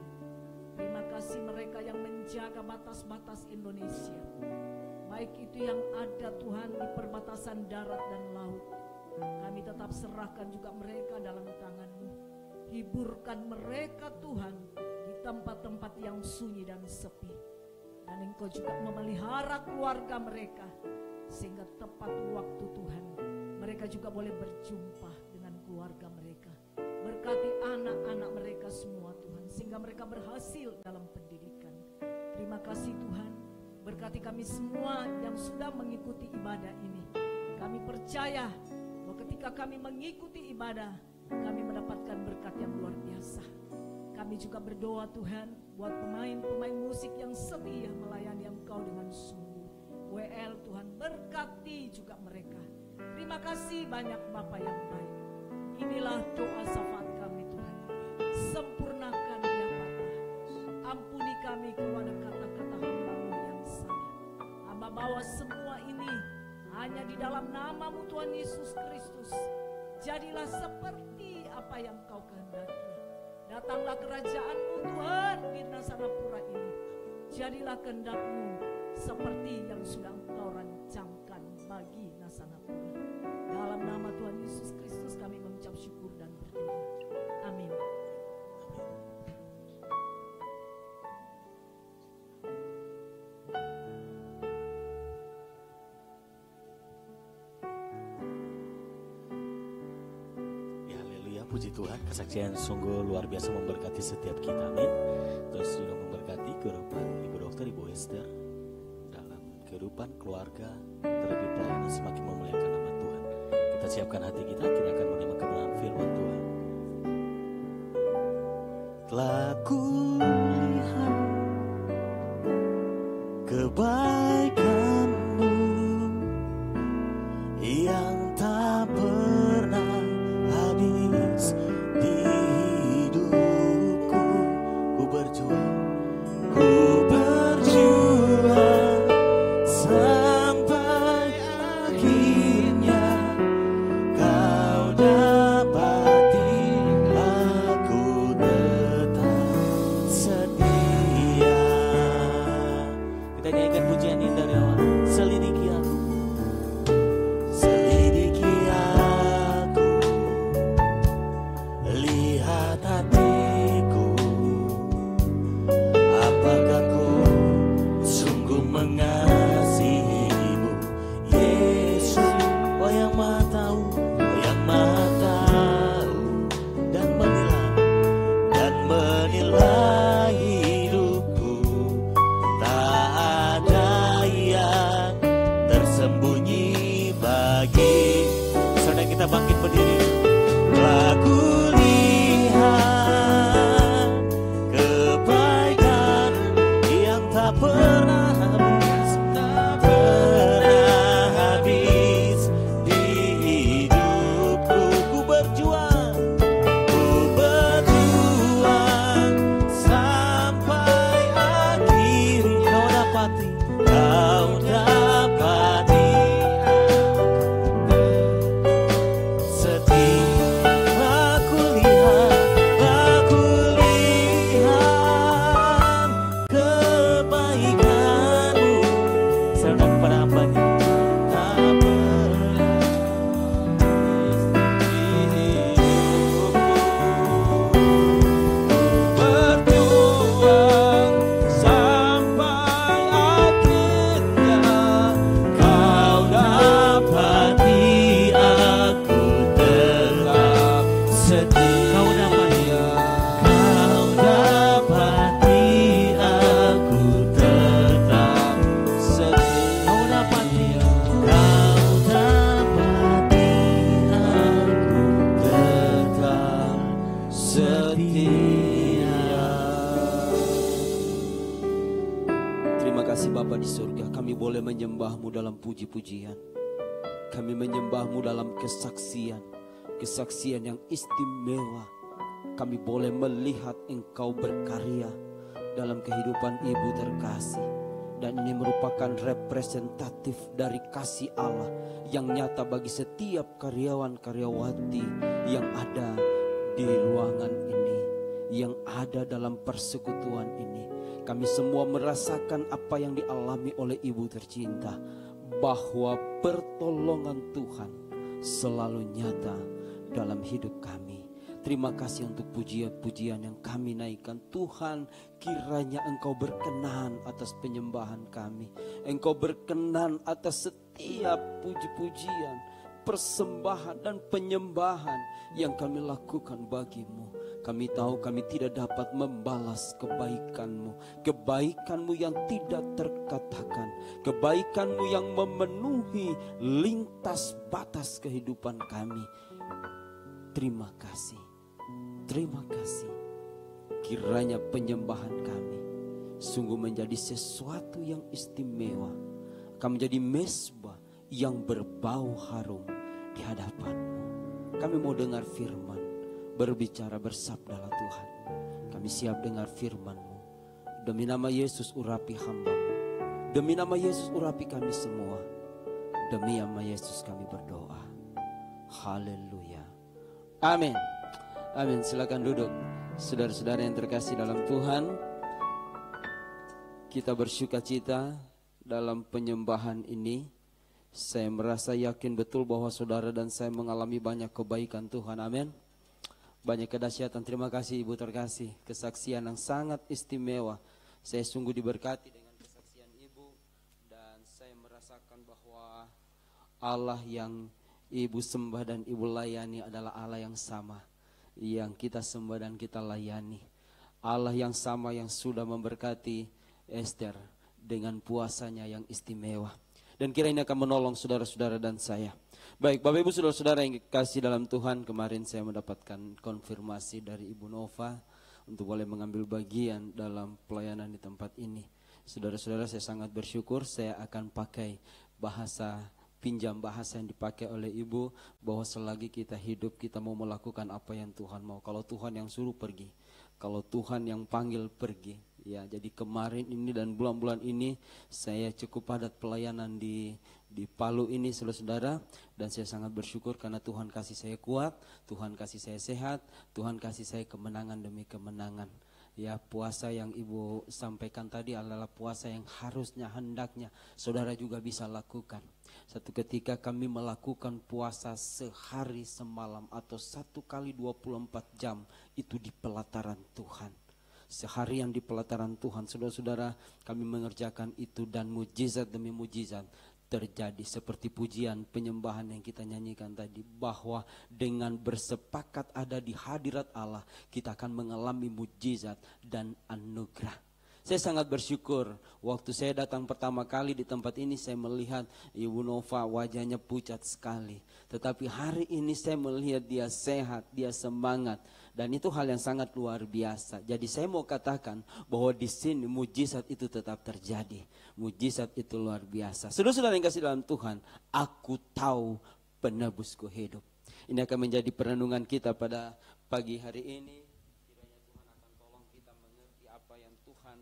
Terima kasih mereka yang menjaga batas-batas Indonesia, baik itu yang ada Tuhan di perbatasan darat dan laut. Kami tetap serahkan juga mereka dalam tangan-Mu. Hiburkan mereka Tuhan di tempat-tempat yang sunyi dan sepi. Dan Engkau juga memelihara keluarga mereka, sehingga tepat waktu Tuhan mereka juga boleh berjumpa dengan keluarga mereka. Berkati anak-anak mereka semua Tuhan, sehingga mereka berhasil dalam pendidikan. Terima kasih Tuhan. Berkati kami semua yang sudah mengikuti ibadah ini. Kami percaya bahwa ketika kami mengikuti ibadah, kami mendapatkan berkat yang luar biasa. Kami juga berdoa Tuhan buat pemain-pemain musik yang setia melayani Engkau dengan sungguh. WL Tuhan berkati juga mereka. Terima Terima kasih banyak Bapa yang baik. Inilah doa syafaat kami Tuhan. Sempurnakan dia Bapa. Ampuni kami kalau ada kata-kata hamba-Mu yang salah. Hamba bawa semua ini hanya di dalam nama-Mu Tuhan Yesus Kristus. Jadilah seperti apa yang Kau kehendaki. Datanglah kerajaan-Mu Tuhan di Nasanapura ini. Jadilah kehendak-Mu seperti yang sudah Engkau rancangkan bagi Nasanapura. Dalam nama Tuhan Yesus Kristus kami mengucap syukur dan berdoa. Amin. Ya, haleluya, puji Tuhan. Kesaksian sungguh luar biasa memberkati setiap kita, amin. Terus juga memberkati kehidupan Ibu Dokter, Ibu Esther dalam kehidupan keluarga, terlebih pelayanan semakin memuliakan nama Tuhan. Kita siapkan hati kita akan menerima kebenaran firman Tuhan. Telah kulihat kebaikan-Mu yang tak pernah habis di hidupku. Ku berjuang sampai akhirnya Kau dapati aku tetap setia. Kita nyanyikan pujian ini dari awal. Selidiki aku, selidiki aku, lihat hatiku, apakah Kau sungguh mengasihimu, Yesus. Oh yang Maha tahu, oh yang Maha tahu, dan menilai hidupku. Tak ada yang tersembunyi bagi. Saudara, kita bangkit berdiri. Aku lihat kebaikan yang tak pernah habis di hidupku. Ku berjuang sampai akhir. Kau dapati setia. Aku lihat kebaikan-Mu. Serta kepada hamba-Nya. Terima kasih Bapa di surga, kami boleh menyembah-Mu dalam puji-pujian. Kami menyembah-Mu dalam kesaksian yang istimewa. Kami boleh melihat Engkau berkarya dalam kehidupan Ibu terkasih. Dan ini merupakan representatif dari kasih Allah yang nyata bagi setiap karyawan-karyawati yang ada di ruangan ini, yang ada dalam persekutuan ini. Kami semua merasakan apa yang dialami oleh Ibu tercinta, bahwa pertolongan Tuhan selalu nyata dalam hidup kami. Terima kasih untuk pujian-pujian yang kami naikkan. Tuhan, kiranya Engkau berkenan atas penyembahan kami. Engkau berkenan atas setiap puji-pujian, persembahan dan penyembahan yang kami lakukan bagi-Mu. Kami tahu kami tidak dapat membalas kebaikan-Mu. Kebaikan-Mu yang tidak terkatakan. Kebaikan-Mu yang memenuhi lintas batas kehidupan kami. Terima kasih. Terima kasih. Kiranya penyembahan kami sungguh menjadi sesuatu yang istimewa. Akan menjadi mezbah yang berbau harum di hadapan-Mu. Kami mau dengar firman, berbicara, bersabdalah Tuhan. Kami siap dengar firman-Mu. Demi nama Yesus urapi hamba-Mu. Demi nama Yesus urapi kami semua. Demi nama Yesus kami berdoa. Haleluya. Amin. Amin. Silakan duduk. Saudara-saudara yang terkasih dalam Tuhan, kita bersukacita dalam penyembahan ini. Saya merasa yakin betul bahwa saudara dan saya mengalami banyak kebaikan Tuhan. Amin. Banyak kedahsyatan. Terima kasih Ibu terkasih. Kesaksian yang sangat istimewa. Saya sungguh diberkati dengan kesaksian Ibu. Dan saya merasakan bahwa Allah yang Ibu sembah dan Ibu layani adalah Allah yang sama, yang kita sembah dan kita layani. Allah yang sama yang sudah memberkati Esther dengan puasanya yang istimewa. Dan kiranya akan menolong saudara-saudara dan saya. Baik, Bapak Ibu saudara-saudara yang dikasih dalam Tuhan, kemarin saya mendapatkan konfirmasi dari Ibu Nova untuk boleh mengambil bagian dalam pelayanan di tempat ini. Saudara-saudara, saya sangat bersyukur. Saya akan pakai pinjam bahasa yang dipakai oleh Ibu, bahwa selagi kita hidup kita mau melakukan apa yang Tuhan mau. Kalau Tuhan yang suruh pergi, kalau Tuhan yang panggil pergi. Ya, jadi kemarin ini dan bulan-bulan ini saya cukup padat pelayanan di Palu ini, saudara-saudara, dan saya sangat bersyukur karena Tuhan kasih saya kuat, Tuhan kasih saya sehat, Tuhan kasih saya kemenangan demi kemenangan. Ya, puasa yang Ibu sampaikan tadi adalah puasa yang harusnya, hendaknya saudara juga bisa lakukan. Satu ketika kami melakukan puasa sehari semalam atau 1 kali 24 jam itu di pelataran Tuhan. Seharian di pelataran Tuhan, saudara-saudara, kami mengerjakan itu dan mujizat demi mujizat terjadi. Seperti pujian penyembahan yang kita nyanyikan tadi, bahwa dengan bersepakat ada di hadirat Allah, kita akan mengalami mujizat dan anugerah. Saya sangat bersyukur waktu saya datang pertama kali di tempat ini, saya melihat Ibu Nova wajahnya pucat sekali. Tetapi hari ini saya melihat dia sehat, dia semangat. Dan itu hal yang sangat luar biasa. Jadi saya mau katakan bahwa di sini mujizat itu tetap terjadi. Mujizat itu luar biasa. Saudara-saudara yang kasih dalam Tuhan, aku tahu penebusku hidup. Ini akan menjadi perenungan kita pada pagi hari ini. Kiranya Tuhan akan tolong kita mengerti apa yang Tuhan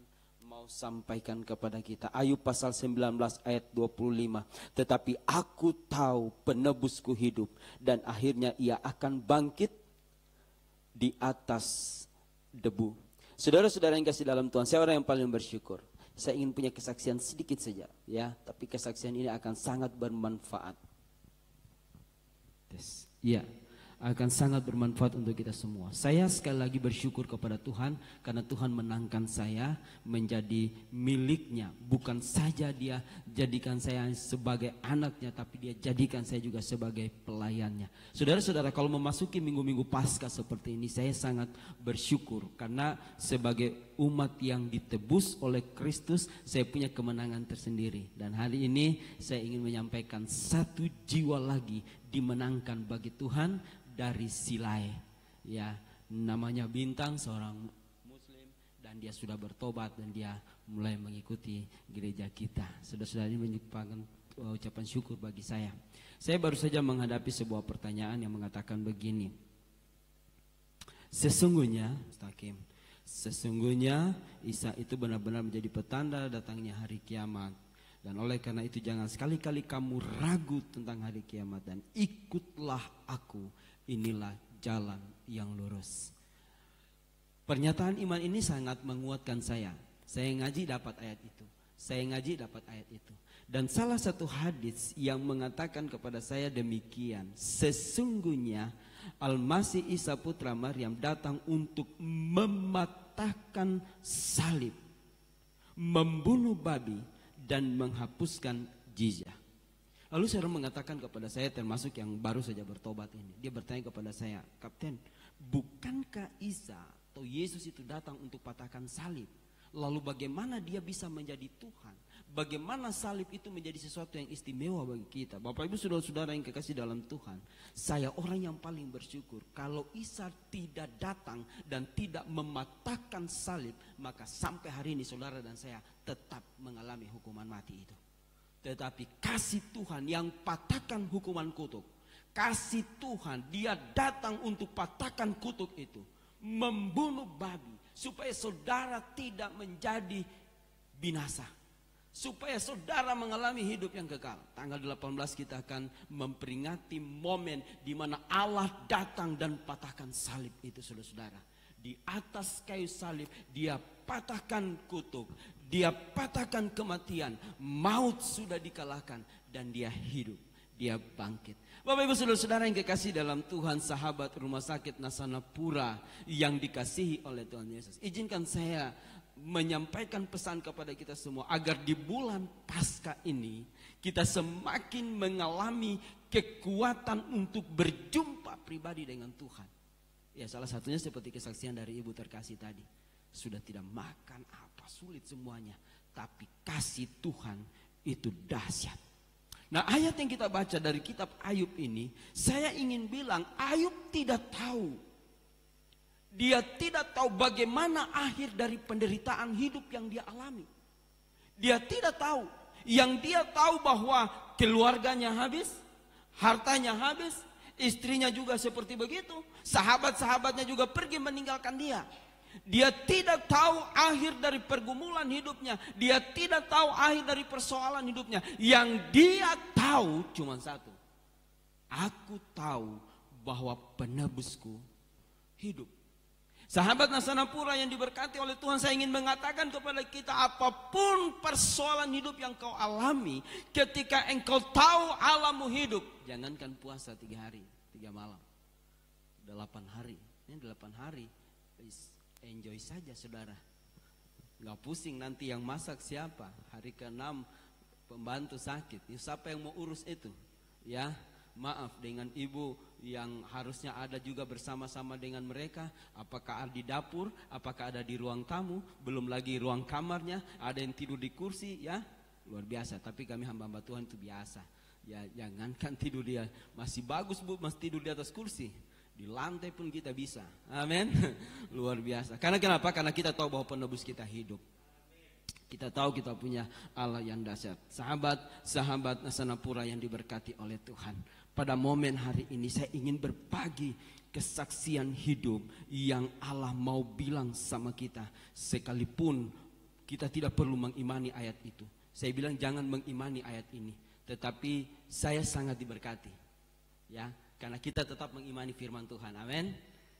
mau sampaikan kepada kita. Ayub pasal 19 ayat 25. Tetapi aku tahu penebusku hidup dan akhirnya ia akan bangkit di atas debu. Saudara-saudara yang kasih dalam Tuhan, saya orang yang paling bersyukur. Saya ingin punya kesaksian sedikit saja, ya, tapi kesaksian ini akan sangat bermanfaat. Iya, akan sangat bermanfaat untuk kita semua. Saya sekali lagi bersyukur kepada Tuhan karena Tuhan menangkan saya menjadi miliknya. Bukan saja dia jadikan saya sebagai anaknya, tapi dia jadikan saya juga sebagai pelayannya. Saudara-saudara, kalau memasuki minggu-minggu Paskah seperti ini, saya sangat bersyukur karena sebagai umat yang ditebus oleh Kristus, saya punya kemenangan tersendiri. Dan hari ini saya ingin menyampaikan satu jiwa lagi dimenangkan bagi Tuhan dari Silai, ya, namanya Bintang, seorang Muslim, dan dia sudah bertobat dan dia mulai mengikuti gereja kita. Saudara-saudara, ini merupakan ucapan syukur bagi saya. Saya baru saja menghadapi sebuah pertanyaan yang mengatakan begini. Sesungguhnya Isa itu benar-benar menjadi petanda datangnya hari kiamat. Dan oleh karena itu jangan sekali-kali kamu ragu tentang hari kiamat dan ikutlah aku. Inilah jalan yang lurus. Pernyataan iman ini sangat menguatkan saya. Saya ngaji dapat ayat itu. Saya ngaji dapat ayat itu. Dan salah satu hadis yang mengatakan kepada saya demikian. Sesungguhnya Al-Masih Isa putra Maryam datang untuk mematahkan salib, membunuh babi, dan menghapuskan jizyah. Lalu seorang mengatakan kepada saya, termasuk yang baru saja bertobat ini. Dia bertanya kepada saya, Kapten, bukankah Isa atau Yesus itu datang untuk patahkan salib? Lalu bagaimana dia bisa menjadi Tuhan? Bagaimana salib itu menjadi sesuatu yang istimewa bagi kita? Bapak Ibu saudara-saudara yang kekasih dalam Tuhan, saya orang yang paling bersyukur. Kalau Isa tidak datang dan tidak mematahkan salib, maka sampai hari ini saudara dan saya tetap mengalami hukuman mati itu. Tetapi kasih Tuhan yang patahkan hukuman kutuk, kasih Tuhan, dia datang untuk patahkan kutuk itu, membunuh babi, supaya saudara tidak menjadi binasa, supaya saudara mengalami hidup yang kekal. Tanggal 18 kita akan memperingati momen di mana Allah datang dan patahkan salib itu, saudara-saudara. Di atas kayu salib dia patahkan kutuk, dia patahkan kematian, maut sudah dikalahkan dan dia hidup, dia bangkit. Bapak Ibu saudara-saudara yang kekasih dalam Tuhan, sahabat Rumah Sakit Nasana Pura yang dikasihi oleh Tuhan Yesus, izinkan saya menyampaikan pesan kepada kita semua agar di bulan Paskah ini kita semakin mengalami kekuatan untuk berjumpa pribadi dengan Tuhan. Ya, salah satunya seperti kesaksian dari Ibu terkasih tadi. Sudah tidak makan apa, sulit semuanya, tapi kasih Tuhan itu dahsyat. Nah, ayat yang kita baca dari kitab Ayub ini, saya ingin bilang Ayub tidak tahu. Dia tidak tahu bagaimana akhir dari penderitaan hidup yang dia alami. Dia tidak tahu. Yang dia tahu bahwa keluarganya habis, hartanya habis, istrinya juga seperti begitu, sahabat-sahabatnya juga pergi meninggalkan dia. Dia tidak tahu akhir dari pergumulan hidupnya. Dia tidak tahu akhir dari persoalan hidupnya. Yang dia tahu cuma satu. Aku tahu bahwa penebusku hidup. Sahabat Nasana Pura yang diberkati oleh Tuhan, saya ingin mengatakan kepada kita, apapun persoalan hidup yang kau alami, ketika engkau tahu Allahmu hidup, jangankan puasa 3 hari, 3 malam, 8 hari. Ini 8 hari, enjoy saja saudara. Nggak pusing nanti yang masak siapa, hari ke-6 pembantu sakit, siapa yang mau urus itu? Ya, maaf, dengan ibu yang harusnya ada juga bersama-sama dengan mereka, apakah ada di dapur, apakah ada di ruang tamu, belum lagi ruang kamarnya, ada yang tidur di kursi, ya luar biasa. Tapi kami hamba-hamba Tuhan itu biasa, ya jangankan tidur dia, masih bagus Bu, masih tidur di atas kursi, di lantai pun kita bisa, amin. Luar biasa. Karena kenapa? Karena kita tahu bahwa penebus kita hidup. Kita tahu kita punya Allah yang dahsyat. Sahabat Nasana Pura yang diberkati oleh Tuhan, pada momen hari ini saya ingin berbagi kesaksian hidup yang Allah mau bilang sama kita, sekalipun kita tidak perlu mengimani ayat itu. Saya bilang jangan mengimani ayat ini, tetapi saya sangat diberkati, ya, karena kita tetap mengimani firman Tuhan, amin.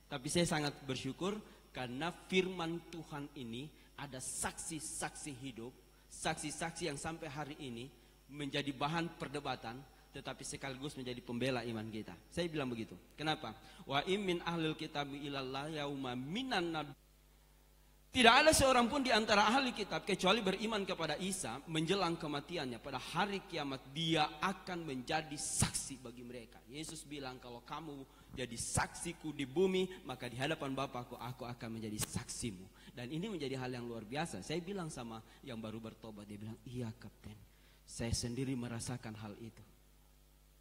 Tapi saya sangat bersyukur karena firman Tuhan ini ada saksi-saksi hidup, saksi-saksi yang sampai hari ini menjadi bahan perdebatan, tetapi sekaligus menjadi pembela iman kita. Saya bilang begitu. Kenapa? Wa imin ahlil kitabi ilallah yauma minan nabi. Tidak ada seorang pun di antara ahli kitab kecuali beriman kepada Isa menjelang kematiannya. Pada hari kiamat dia akan menjadi saksi bagi mereka. Yesus bilang, kalau kamu jadi saksiku di bumi, maka di hadapan Bapakku aku akan menjadi saksimu. Dan ini menjadi hal yang luar biasa. Saya bilang sama yang baru bertobat, dia bilang, iya Kapten, saya sendiri merasakan hal itu.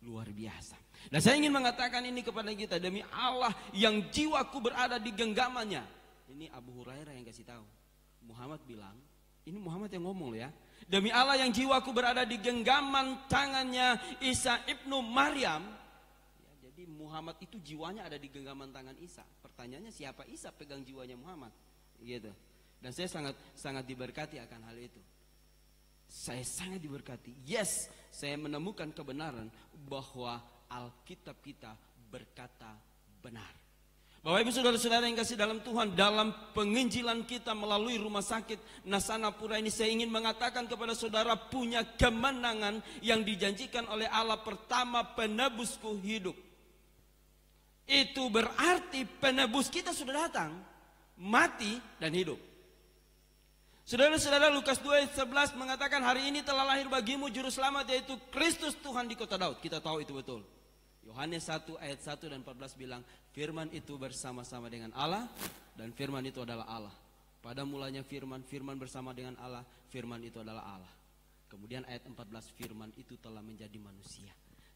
Luar biasa. Dan saya ingin mengatakan ini kepada kita, demi Allah yang jiwaku berada di genggamannya. Ini Abu Hurairah yang kasih tahu. Muhammad bilang, ini Muhammad yang ngomong ya. Demi Allah yang jiwaku berada di genggaman tangannya Isa ibnu Maryam. Ya, jadi Muhammad itu jiwanya ada di genggaman tangan Isa. Pertanyaannya siapa Isa pegang jiwanya Muhammad? Gitu. Dan saya sangat diberkati akan hal itu. Saya sangat diberkati. Yes, saya menemukan kebenaran bahwa Alkitab kita berkata benar. Bapak Ibu saudara-saudara yang kasih dalam Tuhan, dalam penginjilan kita melalui Rumah Sakit Nasana Pura ini, saya ingin mengatakan kepada saudara, punya kemenangan yang dijanjikan oleh Allah. Pertama, penebusku hidup. Itu berarti penebus kita sudah datang, mati dan hidup. Saudara-saudara, Lukas 2:11 mengatakan, hari ini telah lahir bagimu juru selamat, yaitu Kristus Tuhan di kota Daud. Kita tahu itu betul. Yohanes 1 ayat 1 dan 14 bilang, firman itu bersama-sama dengan Allah, dan firman itu adalah Allah. Pada mulanya firman, firman bersama dengan Allah, firman itu adalah Allah. Kemudian ayat 14, firman itu telah menjadi manusia.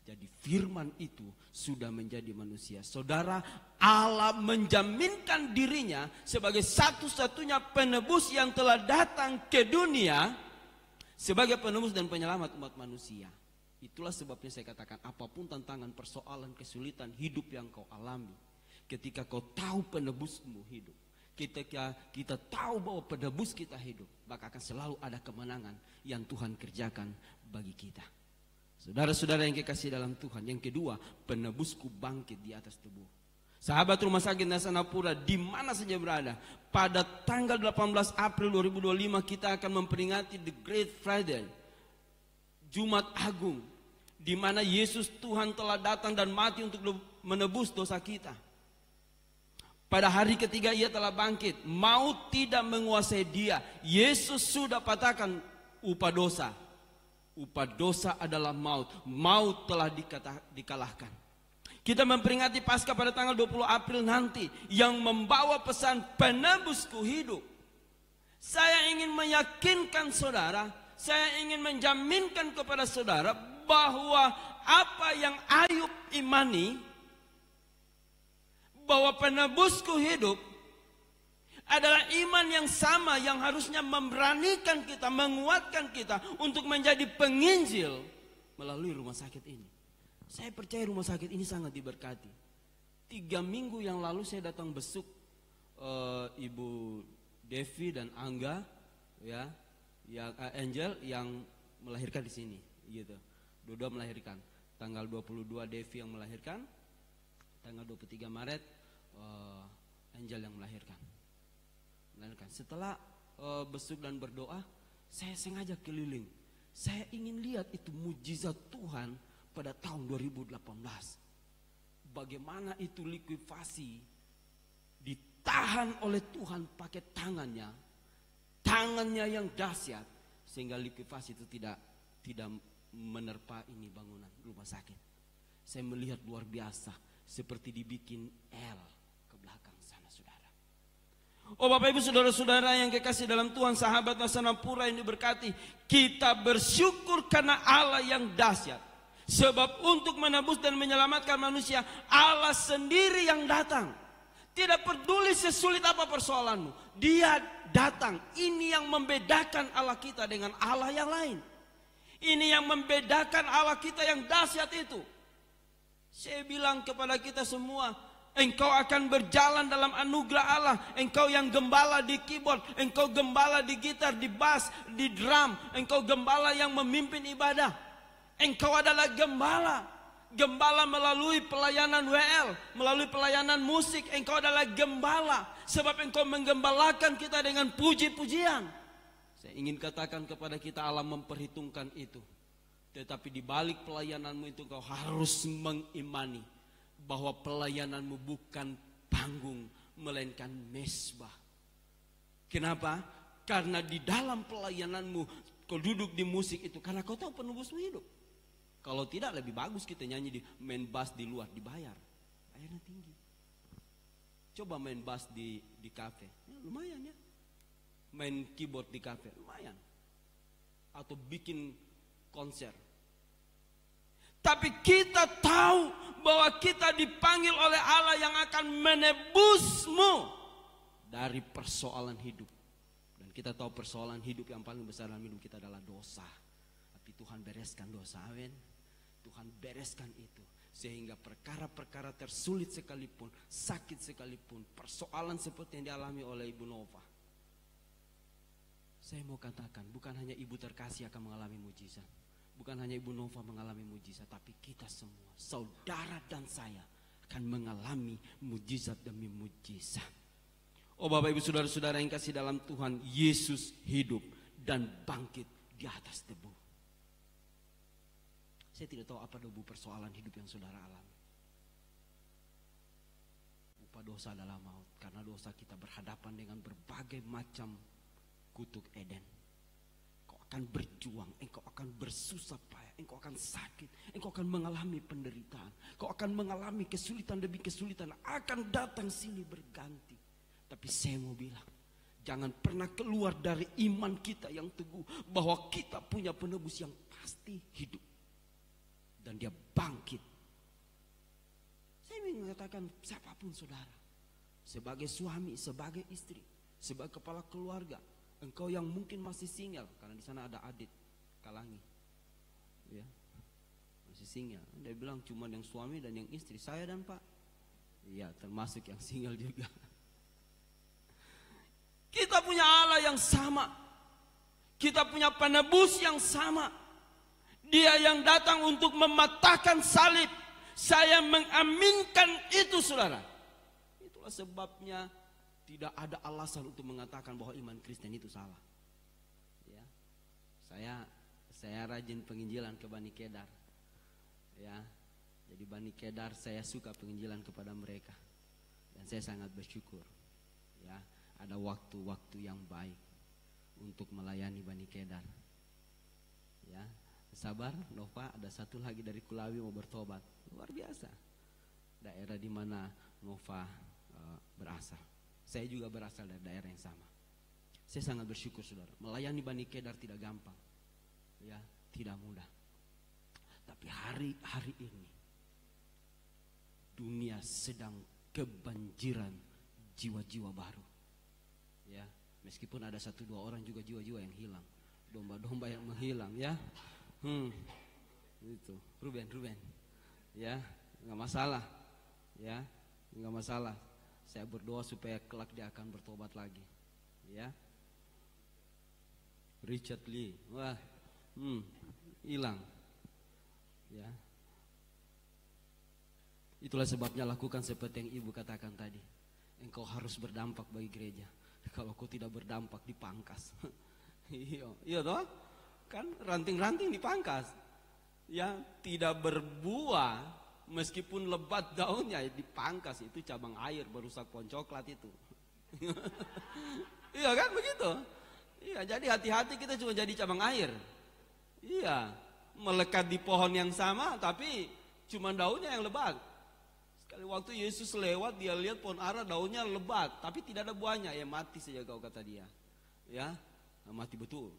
Jadi firman itu sudah menjadi manusia. Saudara, Allah menjaminkan dirinya sebagai satu-satunya penebus yang telah datang ke dunia, sebagai penebus dan penyelamat umat manusia. Itulah sebabnya saya katakan, apapun tantangan, persoalan, kesulitan hidup yang kau alami, ketika kau tahu penebusmu hidup, ketika kita tahu bahwa penebus kita hidup, maka akan selalu ada kemenangan yang Tuhan kerjakan bagi kita. Saudara-saudara yang kekasih dalam Tuhan, yang kedua, penebusku bangkit di atas tubuh. Sahabat Rumah Sakit Nasanapura, di mana saja berada, pada tanggal 18 April 2025 kita akan memperingati The Great Friday, Jumat Agung, di mana Yesus Tuhan telah datang dan mati untuk menebus dosa kita. Pada hari ketiga ia telah bangkit, maut tidak menguasai dia. Yesus sudah patahkan upah dosa. Upah dosa adalah maut. Maut telah dikalahkan. Kita memperingati Paskah pada tanggal 20 April nanti, yang membawa pesan penebusku hidup. Saya ingin meyakinkan saudara, saya ingin menjaminkan kepada saudara bahwa apa yang Ayub imani, bahwa penebusku hidup adalah iman yang sama yang harusnya memberanikan kita, menguatkan kita untuk menjadi penginjil melalui rumah sakit ini. Saya percaya rumah sakit ini sangat diberkati. 3 minggu yang lalu saya datang besuk Ibu Devi dan Angga, ya, yang Angel yang melahirkan di sini, gitu. Dua-dua melahirkan. Tanggal 22 Devi yang melahirkan, tanggal 23 Maret Angel yang melahirkan. Setelah besuk dan berdoa, saya sengaja keliling. Saya ingin lihat itu mujizat Tuhan pada tahun 2018. Bagaimana itu likuifasi ditahan oleh Tuhan pakai tangannya yang dahsyat, sehingga likuifasi itu tidak menerpa ini bangunan rumah sakit. Saya melihat luar biasa, seperti dibikin L ke belakang sana, saudara. Oh Bapak Ibu saudara-saudara yang kekasih dalam Tuhan, sahabat Nasanapura yang diberkati, kita bersyukur karena Allah yang dahsyat. Sebab untuk menebus dan menyelamatkan manusia, Allah sendiri yang datang. Tidak peduli sesulit apa persoalanmu, Dia datang. Ini yang membedakan Allah kita dengan Allah yang lain. Ini yang membedakan Allah kita yang dahsyat itu. Saya bilang kepada kita semua, engkau akan berjalan dalam anugerah Allah. Engkau yang gembala di keyboard, engkau gembala di gitar, di bass, di drum, engkau gembala yang memimpin ibadah. Engkau adalah gembala. Gembala melalui pelayanan WL, melalui pelayanan musik. Engkau adalah gembala, sebab engkau menggembalakan kita dengan puji-pujian. Saya ingin katakan kepada kita, Allah memperhitungkan itu. Tetapi di balik pelayananmu itu engkau harus mengimani bahwa pelayananmu bukan panggung, melainkan mesbah. Kenapa? Karena di dalam pelayananmu kau duduk di musik itu karena kau tahu penebusmu hidup. Kalau tidak, lebih bagus kita nyanyi di main bass di luar, dibayar, bayarnya tinggi. Coba main bass di kafe, ya, lumayan ya. Main keyboard di kafe, lumayan. Atau bikin konser. Tapi kita tahu bahwa kita dipanggil oleh Allah yang akan menebusmu dari persoalan hidup. Dan kita tahu persoalan hidup yang paling besar dalam hidup kita adalah dosa. Tapi Tuhan bereskan dosa, amin. Tuhan bereskan itu. Sehingga perkara-perkara tersulit sekalipun, sakit sekalipun, persoalan seperti yang dialami oleh Ibu Nova. Saya mau katakan, bukan hanya ibu terkasih akan mengalami mujizat. Bukan hanya Ibu Nova mengalami mujizat, tapi kita semua, saudara dan saya, akan mengalami mujizat demi mujizat. Oh Bapak Ibu saudara-saudara yang kasih dalam Tuhan, Yesus hidup dan bangkit di atas debu. Saya tidak tahu apa debu persoalan hidup yang saudara alami. Upah dosa adalah maut, karena dosa kita berhadapan dengan berbagai macam kutuk Eden. Engkau akan berjuang, engkau akan bersusah payah, engkau akan sakit, engkau akan mengalami penderitaan, engkau akan mengalami kesulitan demi kesulitan, akan datang silih berganti. Tapi saya mau bilang, jangan pernah keluar dari iman kita yang teguh bahwa kita punya penebus yang pasti hidup dan dia bangkit. Saya ingin mengatakan siapapun saudara, sebagai suami, sebagai istri, sebagai kepala keluarga, engkau yang mungkin masih single, karena di sana ada Adit Kalangi, ya. masih single. Dia bilang cuma yang suami dan yang istri, saya dan Pak. Iya, termasuk yang single juga. Kita punya Allah yang sama. Kita punya penebus yang sama. Dia yang datang untuk mematahkan salib. Saya mengaminkan itu, saudara. Itulah sebabnya tidak ada alasan untuk mengatakan bahwa iman Kristen itu salah. Ya, saya rajin penginjilan ke Bani Kedar. Ya, jadi Bani Kedar saya suka penginjilan kepada mereka. Dan saya sangat bersyukur. Ya, ada waktu-waktu yang baik untuk melayani Bani Kedar. Ya, sabar Nova, ada satu lagi dari Kulawi mau bertobat. Luar biasa. Daerah di mana Nova berasal. Saya juga berasal dari daerah yang sama. Saya sangat bersyukur, saudara. Melayani Bani Kedar tidak gampang. Ya, tidak mudah. Tapi hari ini dunia sedang kebanjiran jiwa-jiwa baru. Ya, meskipun ada 1-2 orang juga jiwa-jiwa yang hilang, domba-domba yang menghilang, ya. Itu Ruben, ya, nggak masalah, ya, nggak masalah. Saya berdoa supaya kelak dia akan bertobat lagi, ya. Richard Lee, wah, hilang, ya. Itulah sebabnya lakukan seperti yang ibu katakan tadi. Engkau harus berdampak bagi gereja. Kalau kau tidak berdampak, dipangkas. Iya toh? Kan ranting-ranting dipangkas. Ya, tidak berbuah meskipun lebat daunnya dipangkas, itu cabang air berusak pohon coklat itu. Iya kan begitu? Iya, jadi hati-hati kita cuma jadi cabang air. Iya, melekat di pohon yang sama tapi cuma daunnya yang lebat. Sekali waktu Yesus lewat, dia lihat pohon ara daunnya lebat tapi tidak ada buahnya, ya mati saja kau, kata dia. Ya, mati betul.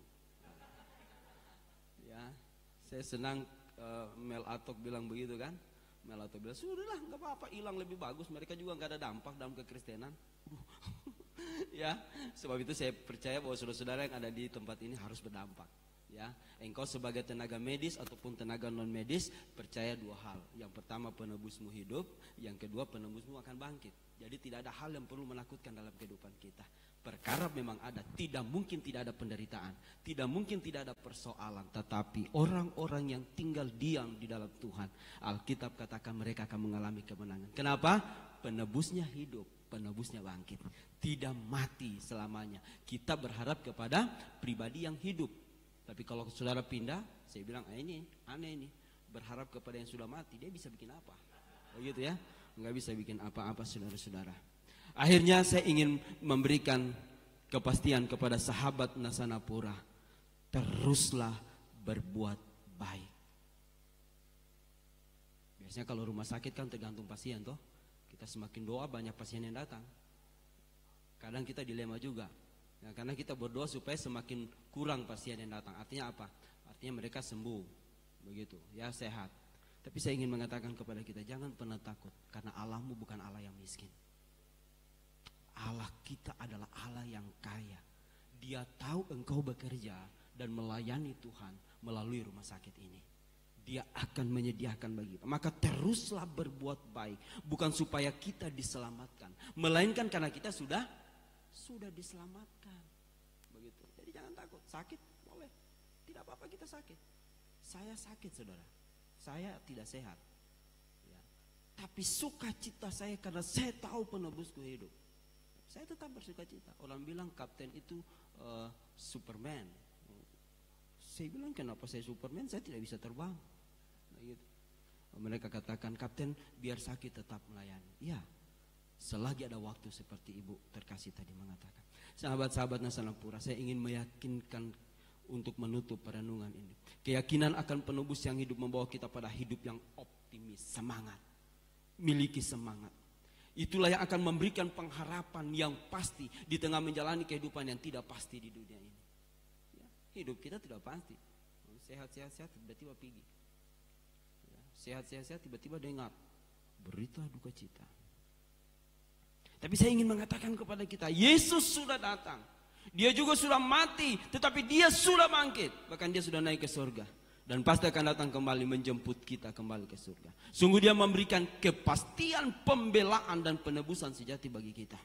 Ya, saya senang Mel Atok bilang begitu kan. Mel Atok bilang, sudahlah nggak apa-apa, hilang lebih bagus, mereka juga nggak ada dampak dalam kekristenan. Ya, sebab itu saya percaya bahwa saudara-saudara yang ada di tempat ini harus berdampak. Ya, engkau sebagai tenaga medis ataupun tenaga non medis, percaya 2 hal. Yang pertama, penebusmu hidup, yang kedua, penebusmu akan bangkit. Jadi tidak ada hal yang perlu menakutkan dalam kehidupan kita. Perkara memang ada, tidak mungkin tidak ada penderitaan, tidak mungkin tidak ada persoalan, tetapi orang-orang yang tinggal diam di dalam Tuhan, Alkitab katakan mereka akan mengalami kemenangan. Kenapa? Penebusnya hidup, penebusnya bangkit, tidak mati selamanya. Kita berharap kepada pribadi yang hidup. Tapi kalau saudara pindah, saya bilang, ini aneh ini, berharap kepada yang sudah mati, dia bisa bikin apa? Begitu ya, nggak bisa bikin apa-apa, saudara-saudara. Akhirnya saya ingin memberikan kepastian kepada sahabat Nasanapura, teruslah berbuat baik. Biasanya kalau rumah sakit kan tergantung pasien toh, kita semakin doa banyak pasien yang datang. Kadang kita dilema juga. Ya, karena kita berdoa supaya semakin kurang pasien yang datang. Artinya apa? Artinya mereka sembuh, begitu, ya, sehat. Tapi saya ingin mengatakan kepada kita, jangan pernah takut, karena Allahmu bukan Allah yang miskin. Allah kita adalah Allah yang kaya. Dia tahu engkau bekerja dan melayani Tuhan melalui rumah sakit ini. Dia akan menyediakan bagi kita. Maka teruslah berbuat baik, bukan supaya kita diselamatkan, melainkan karena kita sudah diselamatkan. Begitu. Jadi jangan takut. Sakit boleh, tidak apa-apa kita sakit. Saya sakit, saudara, saya tidak sehat, ya. Tapi sukacita saya karena saya tahu penebusku hidup. Saya tetap bersukacita. Orang bilang kapten itu Superman. Saya bilang, kenapa saya Superman? Saya tidak bisa terbang. Nah, gitu. Mereka katakan, kapten biar sakit tetap melayani. Ya, selagi ada waktu seperti ibu terkasih tadi mengatakan. Sahabat-sahabat Nasanapura, saya ingin meyakinkan untuk menutup perenungan ini. Keyakinan akan penebus yang hidup membawa kita pada hidup yang optimis, semangat. Miliki semangat. Itulah yang akan memberikan pengharapan yang pasti di tengah menjalani kehidupan yang tidak pasti di dunia ini. Ya, hidup kita tidak pasti. Sehat-sehat tiba-tiba pergi. Ya, sehat-sehat tiba-tiba dengar berita duka cita. Tapi saya ingin mengatakan kepada kita, Yesus sudah datang. Dia juga sudah mati, tetapi dia sudah bangkit. Bahkan dia sudah naik ke surga. Dan pasti akan datang kembali menjemput kita kembali ke surga. Sungguh dia memberikan kepastian pembelaan dan penebusan sejati bagi kita.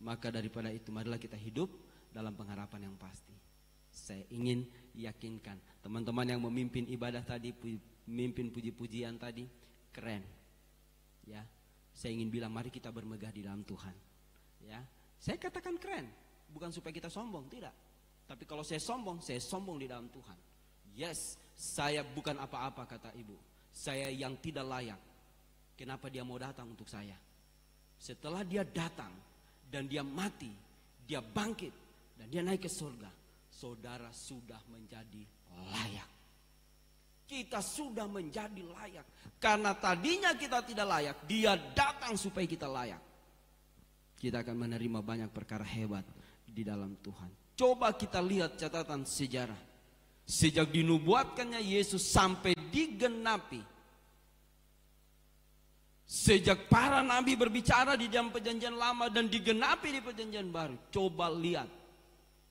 Maka daripada itu marilah kita hidup dalam pengharapan yang pasti. Saya ingin yakinkan teman-teman yang memimpin ibadah tadi, memimpin puji-pujian tadi, keren. Ya, saya ingin bilang mari kita bermegah di dalam Tuhan. Ya, saya katakan keren, bukan supaya kita sombong, tidak. Tapi kalau saya sombong di dalam Tuhan. Yes, saya bukan apa-apa kata ibu. Saya yang tidak layak. Kenapa dia mau datang untuk saya? Setelah dia datang dan dia mati, dia bangkit dan dia naik ke surga, saudara sudah menjadi layak. Kita sudah menjadi layak. Karena tadinya kita tidak layak, dia datang supaya kita layak. Kita akan menerima banyak perkara hebat di dalam Tuhan. Coba kita lihat catatan sejarah. Sejak dinubuatkannya Yesus sampai digenapi. Sejak para nabi berbicara di dalam perjanjian lama dan digenapi di perjanjian baru. Coba lihat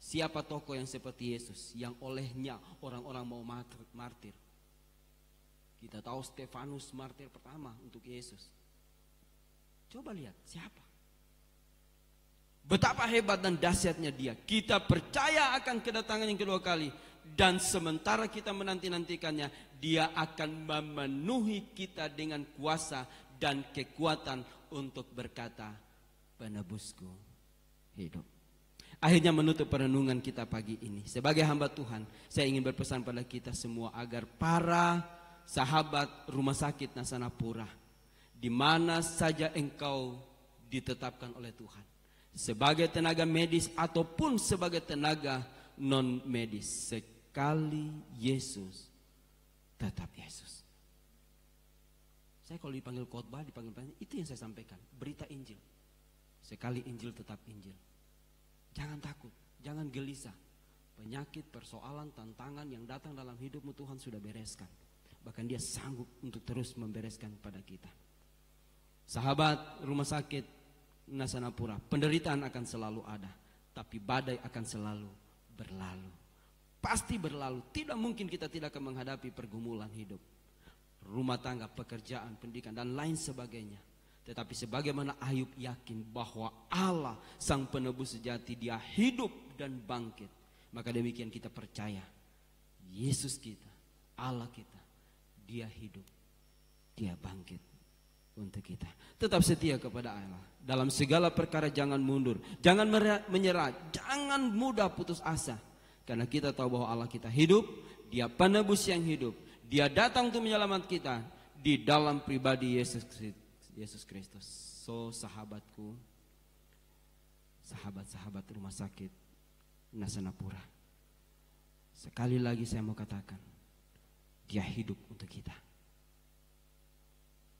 siapa tokoh yang seperti Yesus, yang olehnya orang-orang mau martir. Kita tahu Stefanus martir pertama untuk Yesus. Coba lihat siapa. Betapa hebat dan dahsyatnya dia. Kita percaya akan kedatangan yang kedua kali. Dan sementara kita menanti-nantikannya, dia akan memenuhi kita dengan kuasa dan kekuatan untuk berkata, penebusku hidup. Akhirnya menutup perenungan kita pagi ini. Sebagai hamba Tuhan, saya ingin berpesan pada kita semua agar para sahabat rumah sakit Nasanapura, di mana saja engkau ditetapkan oleh Tuhan, sebagai tenaga medis ataupun sebagai tenaga non medis, sekali Yesus tetap Yesus. Saya kalau dipanggil khotbah, dipanggil itu yang saya sampaikan, berita Injil. Sekali Injil tetap Injil. Jangan takut, jangan gelisah. Penyakit, persoalan, tantangan yang datang dalam hidupmu Tuhan sudah bereskan. Bahkan dia sanggup untuk terus membereskan pada kita. Sahabat rumah sakit Nasanapura, penderitaan akan selalu ada, tapi badai akan selalu berlalu. Pasti berlalu. Tidak mungkin kita tidak akan menghadapi pergumulan hidup, rumah tangga, pekerjaan, pendidikan dan lain sebagainya. Tetapi sebagaimana Ayub yakin bahwa Allah sang penebus sejati, dia hidup dan bangkit, maka demikian kita percaya Yesus kita, Allah kita, dia hidup, dia bangkit untuk kita. Tetap setia kepada Allah. Dalam segala perkara jangan mundur, jangan menyerah, jangan mudah putus asa. Karena kita tahu bahwa Allah kita hidup, dia penebus yang hidup. Dia datang untuk menyelamatkan kita di dalam pribadi Yesus Kristus. So sahabatku, sahabat-sahabat rumah sakit Nasanapura, sekali lagi saya mau katakan, dia hidup untuk kita.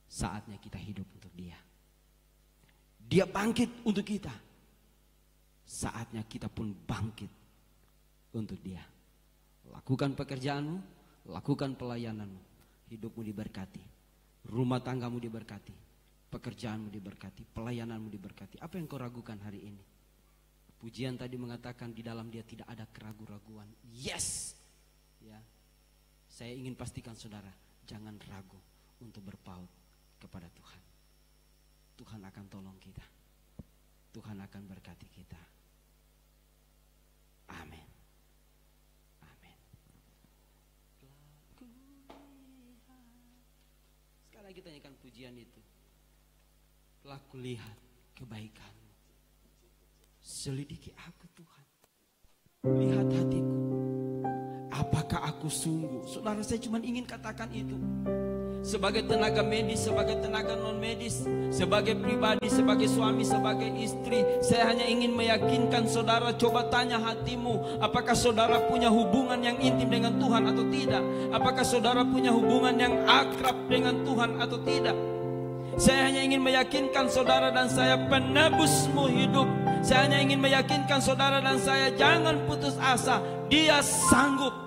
Saatnya kita hidup untuk dia. Dia bangkit untuk kita. Saatnya kita pun bangkit untuk dia. Lakukan pekerjaanmu, lakukan pelayananmu, hidupmu diberkati, rumah tanggamu diberkati, pekerjaanmu diberkati, pelayananmu diberkati. Apa yang kau ragukan hari ini? Pujian tadi mengatakan di dalam dia tidak ada keraguan-raguan. Yes, ya. Saya ingin pastikan saudara, jangan ragu untuk berpaut kepada Tuhan. Tuhan akan tolong kita. Tuhan akan berkati kita. Amin. Amin. Sekarang kita nyanyikan pujian itu. Telah kulihat kebaikan-Mu. Selidiki aku Tuhan. Lihat hatiku. Apakah aku sungguh? Saudara, saya cuma ingin katakan itu. Sebagai tenaga medis, sebagai tenaga non medis, sebagai pribadi, sebagai suami, sebagai istri, saya hanya ingin meyakinkan saudara. Coba tanya hatimu, apakah saudara punya hubungan yang intim dengan Tuhan atau tidak? Apakah saudara punya hubungan yang akrab dengan Tuhan atau tidak? Saya hanya ingin meyakinkan saudara dan saya, penebusmu hidup. Saya hanya ingin meyakinkan saudara dan saya, jangan putus asa. Dia sanggup.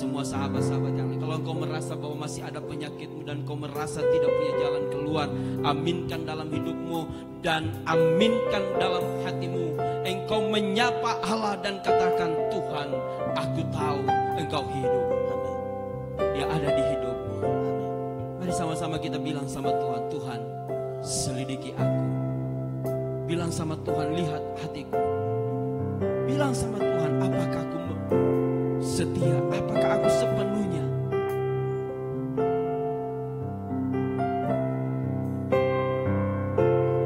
semua sahabat-sahabat yang kalau engkau merasa bahwa masih ada penyakitmu dan engkau merasa tidak punya jalan keluar, aminkan dalam hidupmu dan aminkan dalam hatimu. Engkau menyapa Allah dan katakan, Tuhan, aku tahu engkau hidup. Dia ada di hidupmu. Mari sama-sama kita bilang sama Tuhan, Tuhan, selidiki aku. Bilang sama Tuhan, lihat hatiku. Bilang sama Tuhan, apakah aku setia, apakah aku sepenuhnya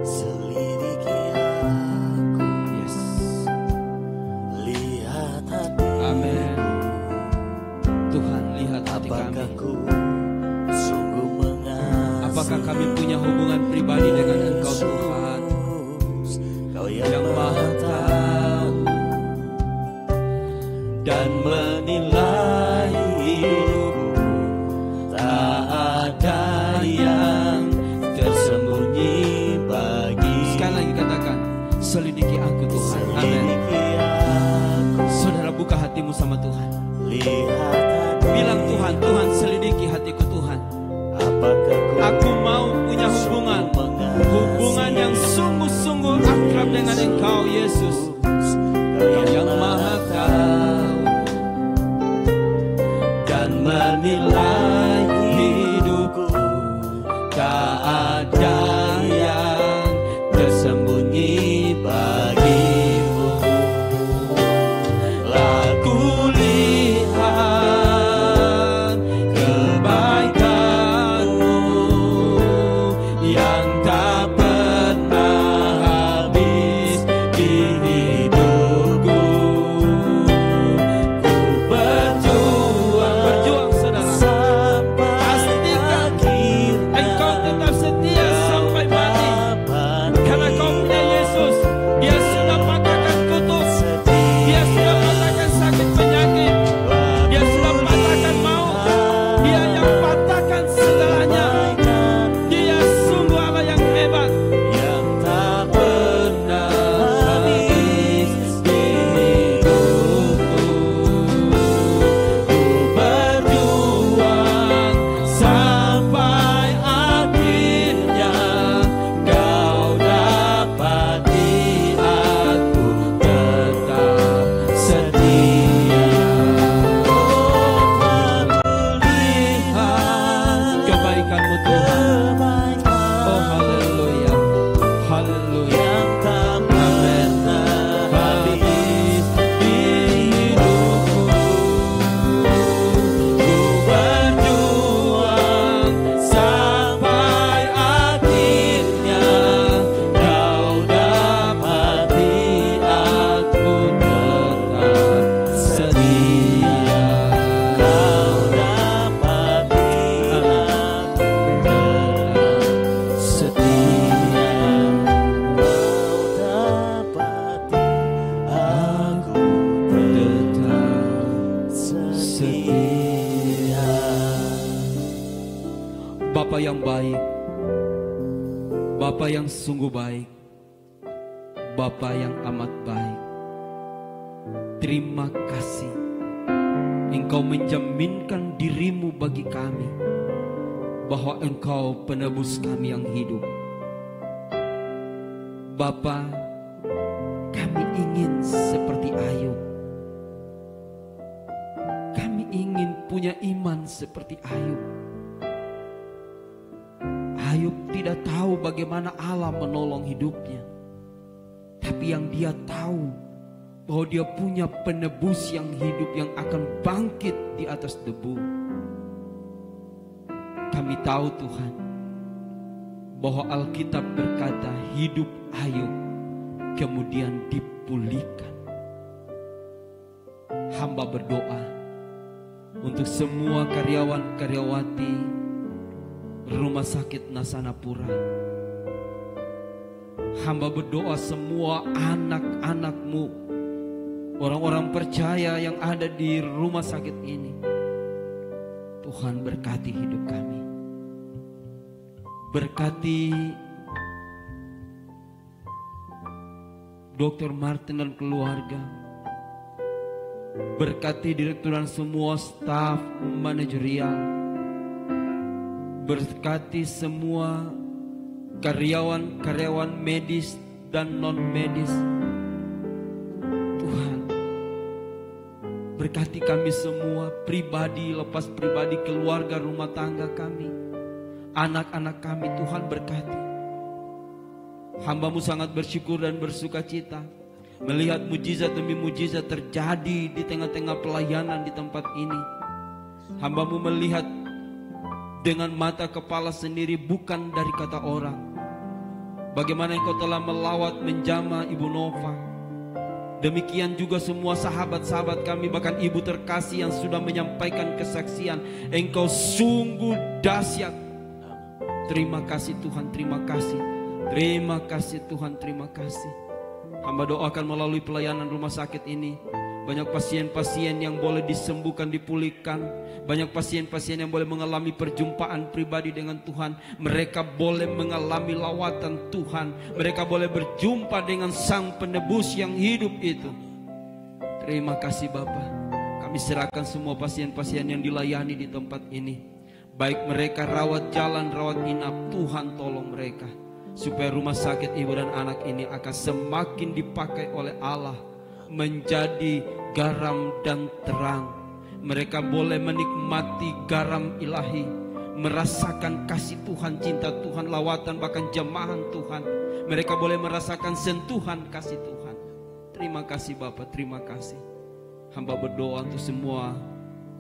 Selidiki aku, yes. lihat hati. Amin. Tuhan, lihat hati kami. Apakah ku sungguh mengasihi? Apakah kami punya hubungan pribadi dengan Engkau, Tuhan, Kau yang Maha Tahu dan menilai hidupku. Tak ada yang tersembunyi bagi. Sekali lagi katakan, selidiki aku Tuhan. Amin. Selidiki aku, Saudara, buka hatimu sama Tuhan. lihat hati. Bilang, Tuhan, Tuhan selidiki hatiku Tuhan. Apakah ku Aku mau punya hubungan yang sungguh-sungguh akrab dengan Engkau Yesus. Kau yang Maha Tahu dan menilai hidupku. Tak ada yang tersembunyi bagimu. Laku lihat kebaikanmu yang tak pernah habis di hidupku. Ku berjuang saudara, pastikan engkau tetap setia sampai mati. Karena kau punya Yesus, Dia sudah patahkan kutuk, Dia sudah patahkan sakit penyakit, Dia sudah patahkan maut, Dia yang patahkan segalanya. Dia sungguh Allah yang hebat, yang tak pernah habis di hidupku. Ku berjuang sampai akhirnya Kau dapati aku tetap setia. Lihat kebaikanmu Tuhan. Oh haleluya, haleluya. Amin. Habis di hidupku. Ku berjuang sampai akhirnya Kau dapati aku tetap setia. Kau dapati aku tetap setia. Kau dapati aku Tetap setia. Bapa yang baik, Bapa yang sungguh baik, Bapa yang amat baik. Terima kasih Engkau menjaminkan dirimu bagi kami, bahwa Engkau penebus kami yang hidup. Bapa, kami ingin seperti Ayub. Kami ingin punya iman seperti Ayub. Ayub tidak tahu bagaimana Allah menolong hidupnya, tapi yang dia tahu bahwa dia punya penebus yang hidup yang akan bangkit di atas debu. Kami tahu Tuhan bahwa Alkitab berkata hidup Ayub kemudian dipulihkan. Hamba berdoa untuk semua karyawan-karyawati Rumah Sakit Nasanapura. Hamba berdoa semua anak-anakmu, orang-orang percaya yang ada di rumah sakit ini. Tuhan berkati hidup kami. Berkati Dr. Martin dan keluarga. Berkati direkturan semua staf manajerial. Berkati semua karyawan-karyawan medis dan non-medis. Tuhan, berkati kami semua, pribadi lepas pribadi, keluarga, rumah tangga kami, anak-anak kami. Tuhan berkati. Hamba-Mu sangat bersyukur dan bersuka cita melihat mujizat demi mujizat terjadi di tengah-tengah pelayanan di tempat ini. Hamba-Mu melihat dengan mata kepala sendiri, bukan dari kata orang. Bagaimana Engkau telah melawat menjamah Ibu Nova. Demikian juga semua sahabat-sahabat kami, bahkan ibu terkasih yang sudah menyampaikan kesaksian. Engkau sungguh dahsyat. Terima kasih Tuhan, terima kasih. Terima kasih Tuhan, terima kasih. Hamba doakan melalui pelayanan rumah sakit ini, banyak pasien-pasien yang boleh disembuhkan, dipulihkan. Banyak pasien-pasien yang boleh mengalami perjumpaan pribadi dengan Tuhan. Mereka boleh mengalami lawatan Tuhan. Mereka boleh berjumpa dengan Sang Penebus yang hidup itu. Terima kasih Bapa. Kami serahkan semua pasien-pasien yang dilayani di tempat ini. Baik mereka rawat jalan, rawat inap, Tuhan tolong mereka. Supaya rumah sakit ibu dan anak ini akan semakin dipakai oleh Allah menjadi garam dan terang. Mereka boleh menikmati garam ilahi, merasakan kasih Tuhan, cinta Tuhan, lawatan bahkan jemahan Tuhan. Mereka boleh merasakan sentuhan kasih Tuhan. Terima kasih Bapak, terima kasih. Hamba berdoa untuk semua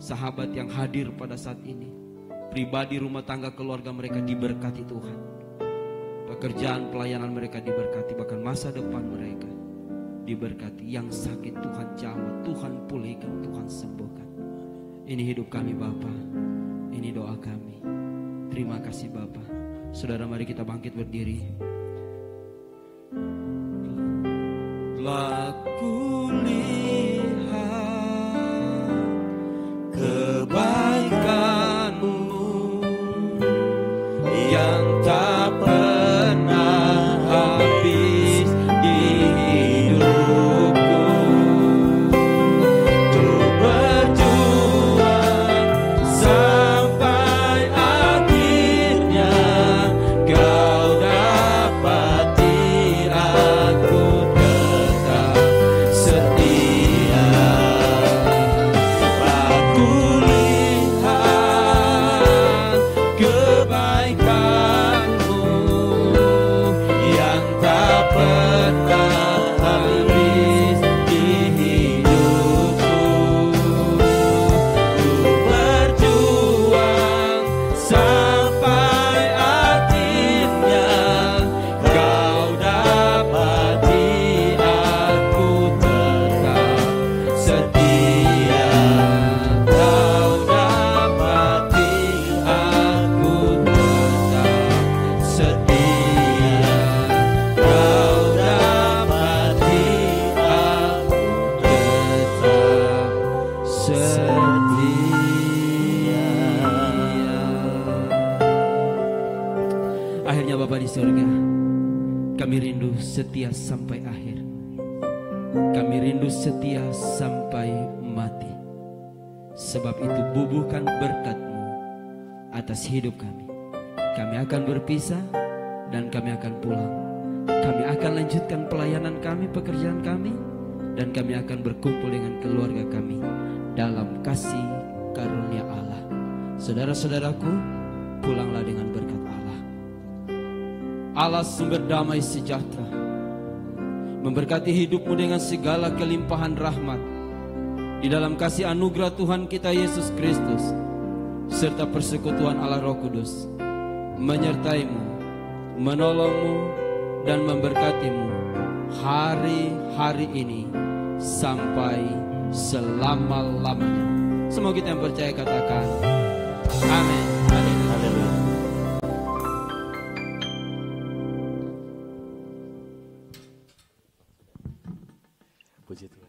sahabat yang hadir pada saat ini. Pribadi, rumah tangga, keluarga mereka diberkati Tuhan. Pekerjaan, pelayanan mereka diberkati, bahkan masa depan mereka diberkati. Yang sakit Tuhan jamah, Tuhan pulihkan, Tuhan sembuhkan. Ini hidup kami Bapa, ini doa kami. Terima kasih Bapa. Saudara, mari kita bangkit berdiri. Telah kulihat kebaikan-Mu yang tak pernah habis di hidupku. Ku berjuang sampai akhirnya Kau dapati aku tetap setia. Aku lihat kebaikan-Mu yang tak pernah habis di hidupku. Ku berjuang sampai akhirnya Kau dapati aku tetap setia. Kau dapati aku tetap setia. Kau dapati aku tetap setia. Akhirnya Bapa di surga, kami rindu setia sampai akhir. Kami rindu setia sampai mati. Sebab itu bubuhkan berkat-Mu atas hidup kami. Kami akan berpisah dan kami akan pulang. Kami akan lanjutkan pelayanan kami, pekerjaan kami, dan kami akan berkumpul dengan keluarga kami dalam kasih karunia Allah. Saudara-saudaraku, pulanglah dengan berkat Allah. Allah sumber damai sejahtera memberkati hidupmu dengan segala kelimpahan rahmat di dalam kasih anugerah Tuhan kita Yesus Kristus serta persekutuan Allah Roh Kudus menyertaimu, menolongmu dan memberkatimu hari-hari ini sampai selama-lamanya. Semua kita yang percaya katakan amin. Haleluya. Puji Tuhan.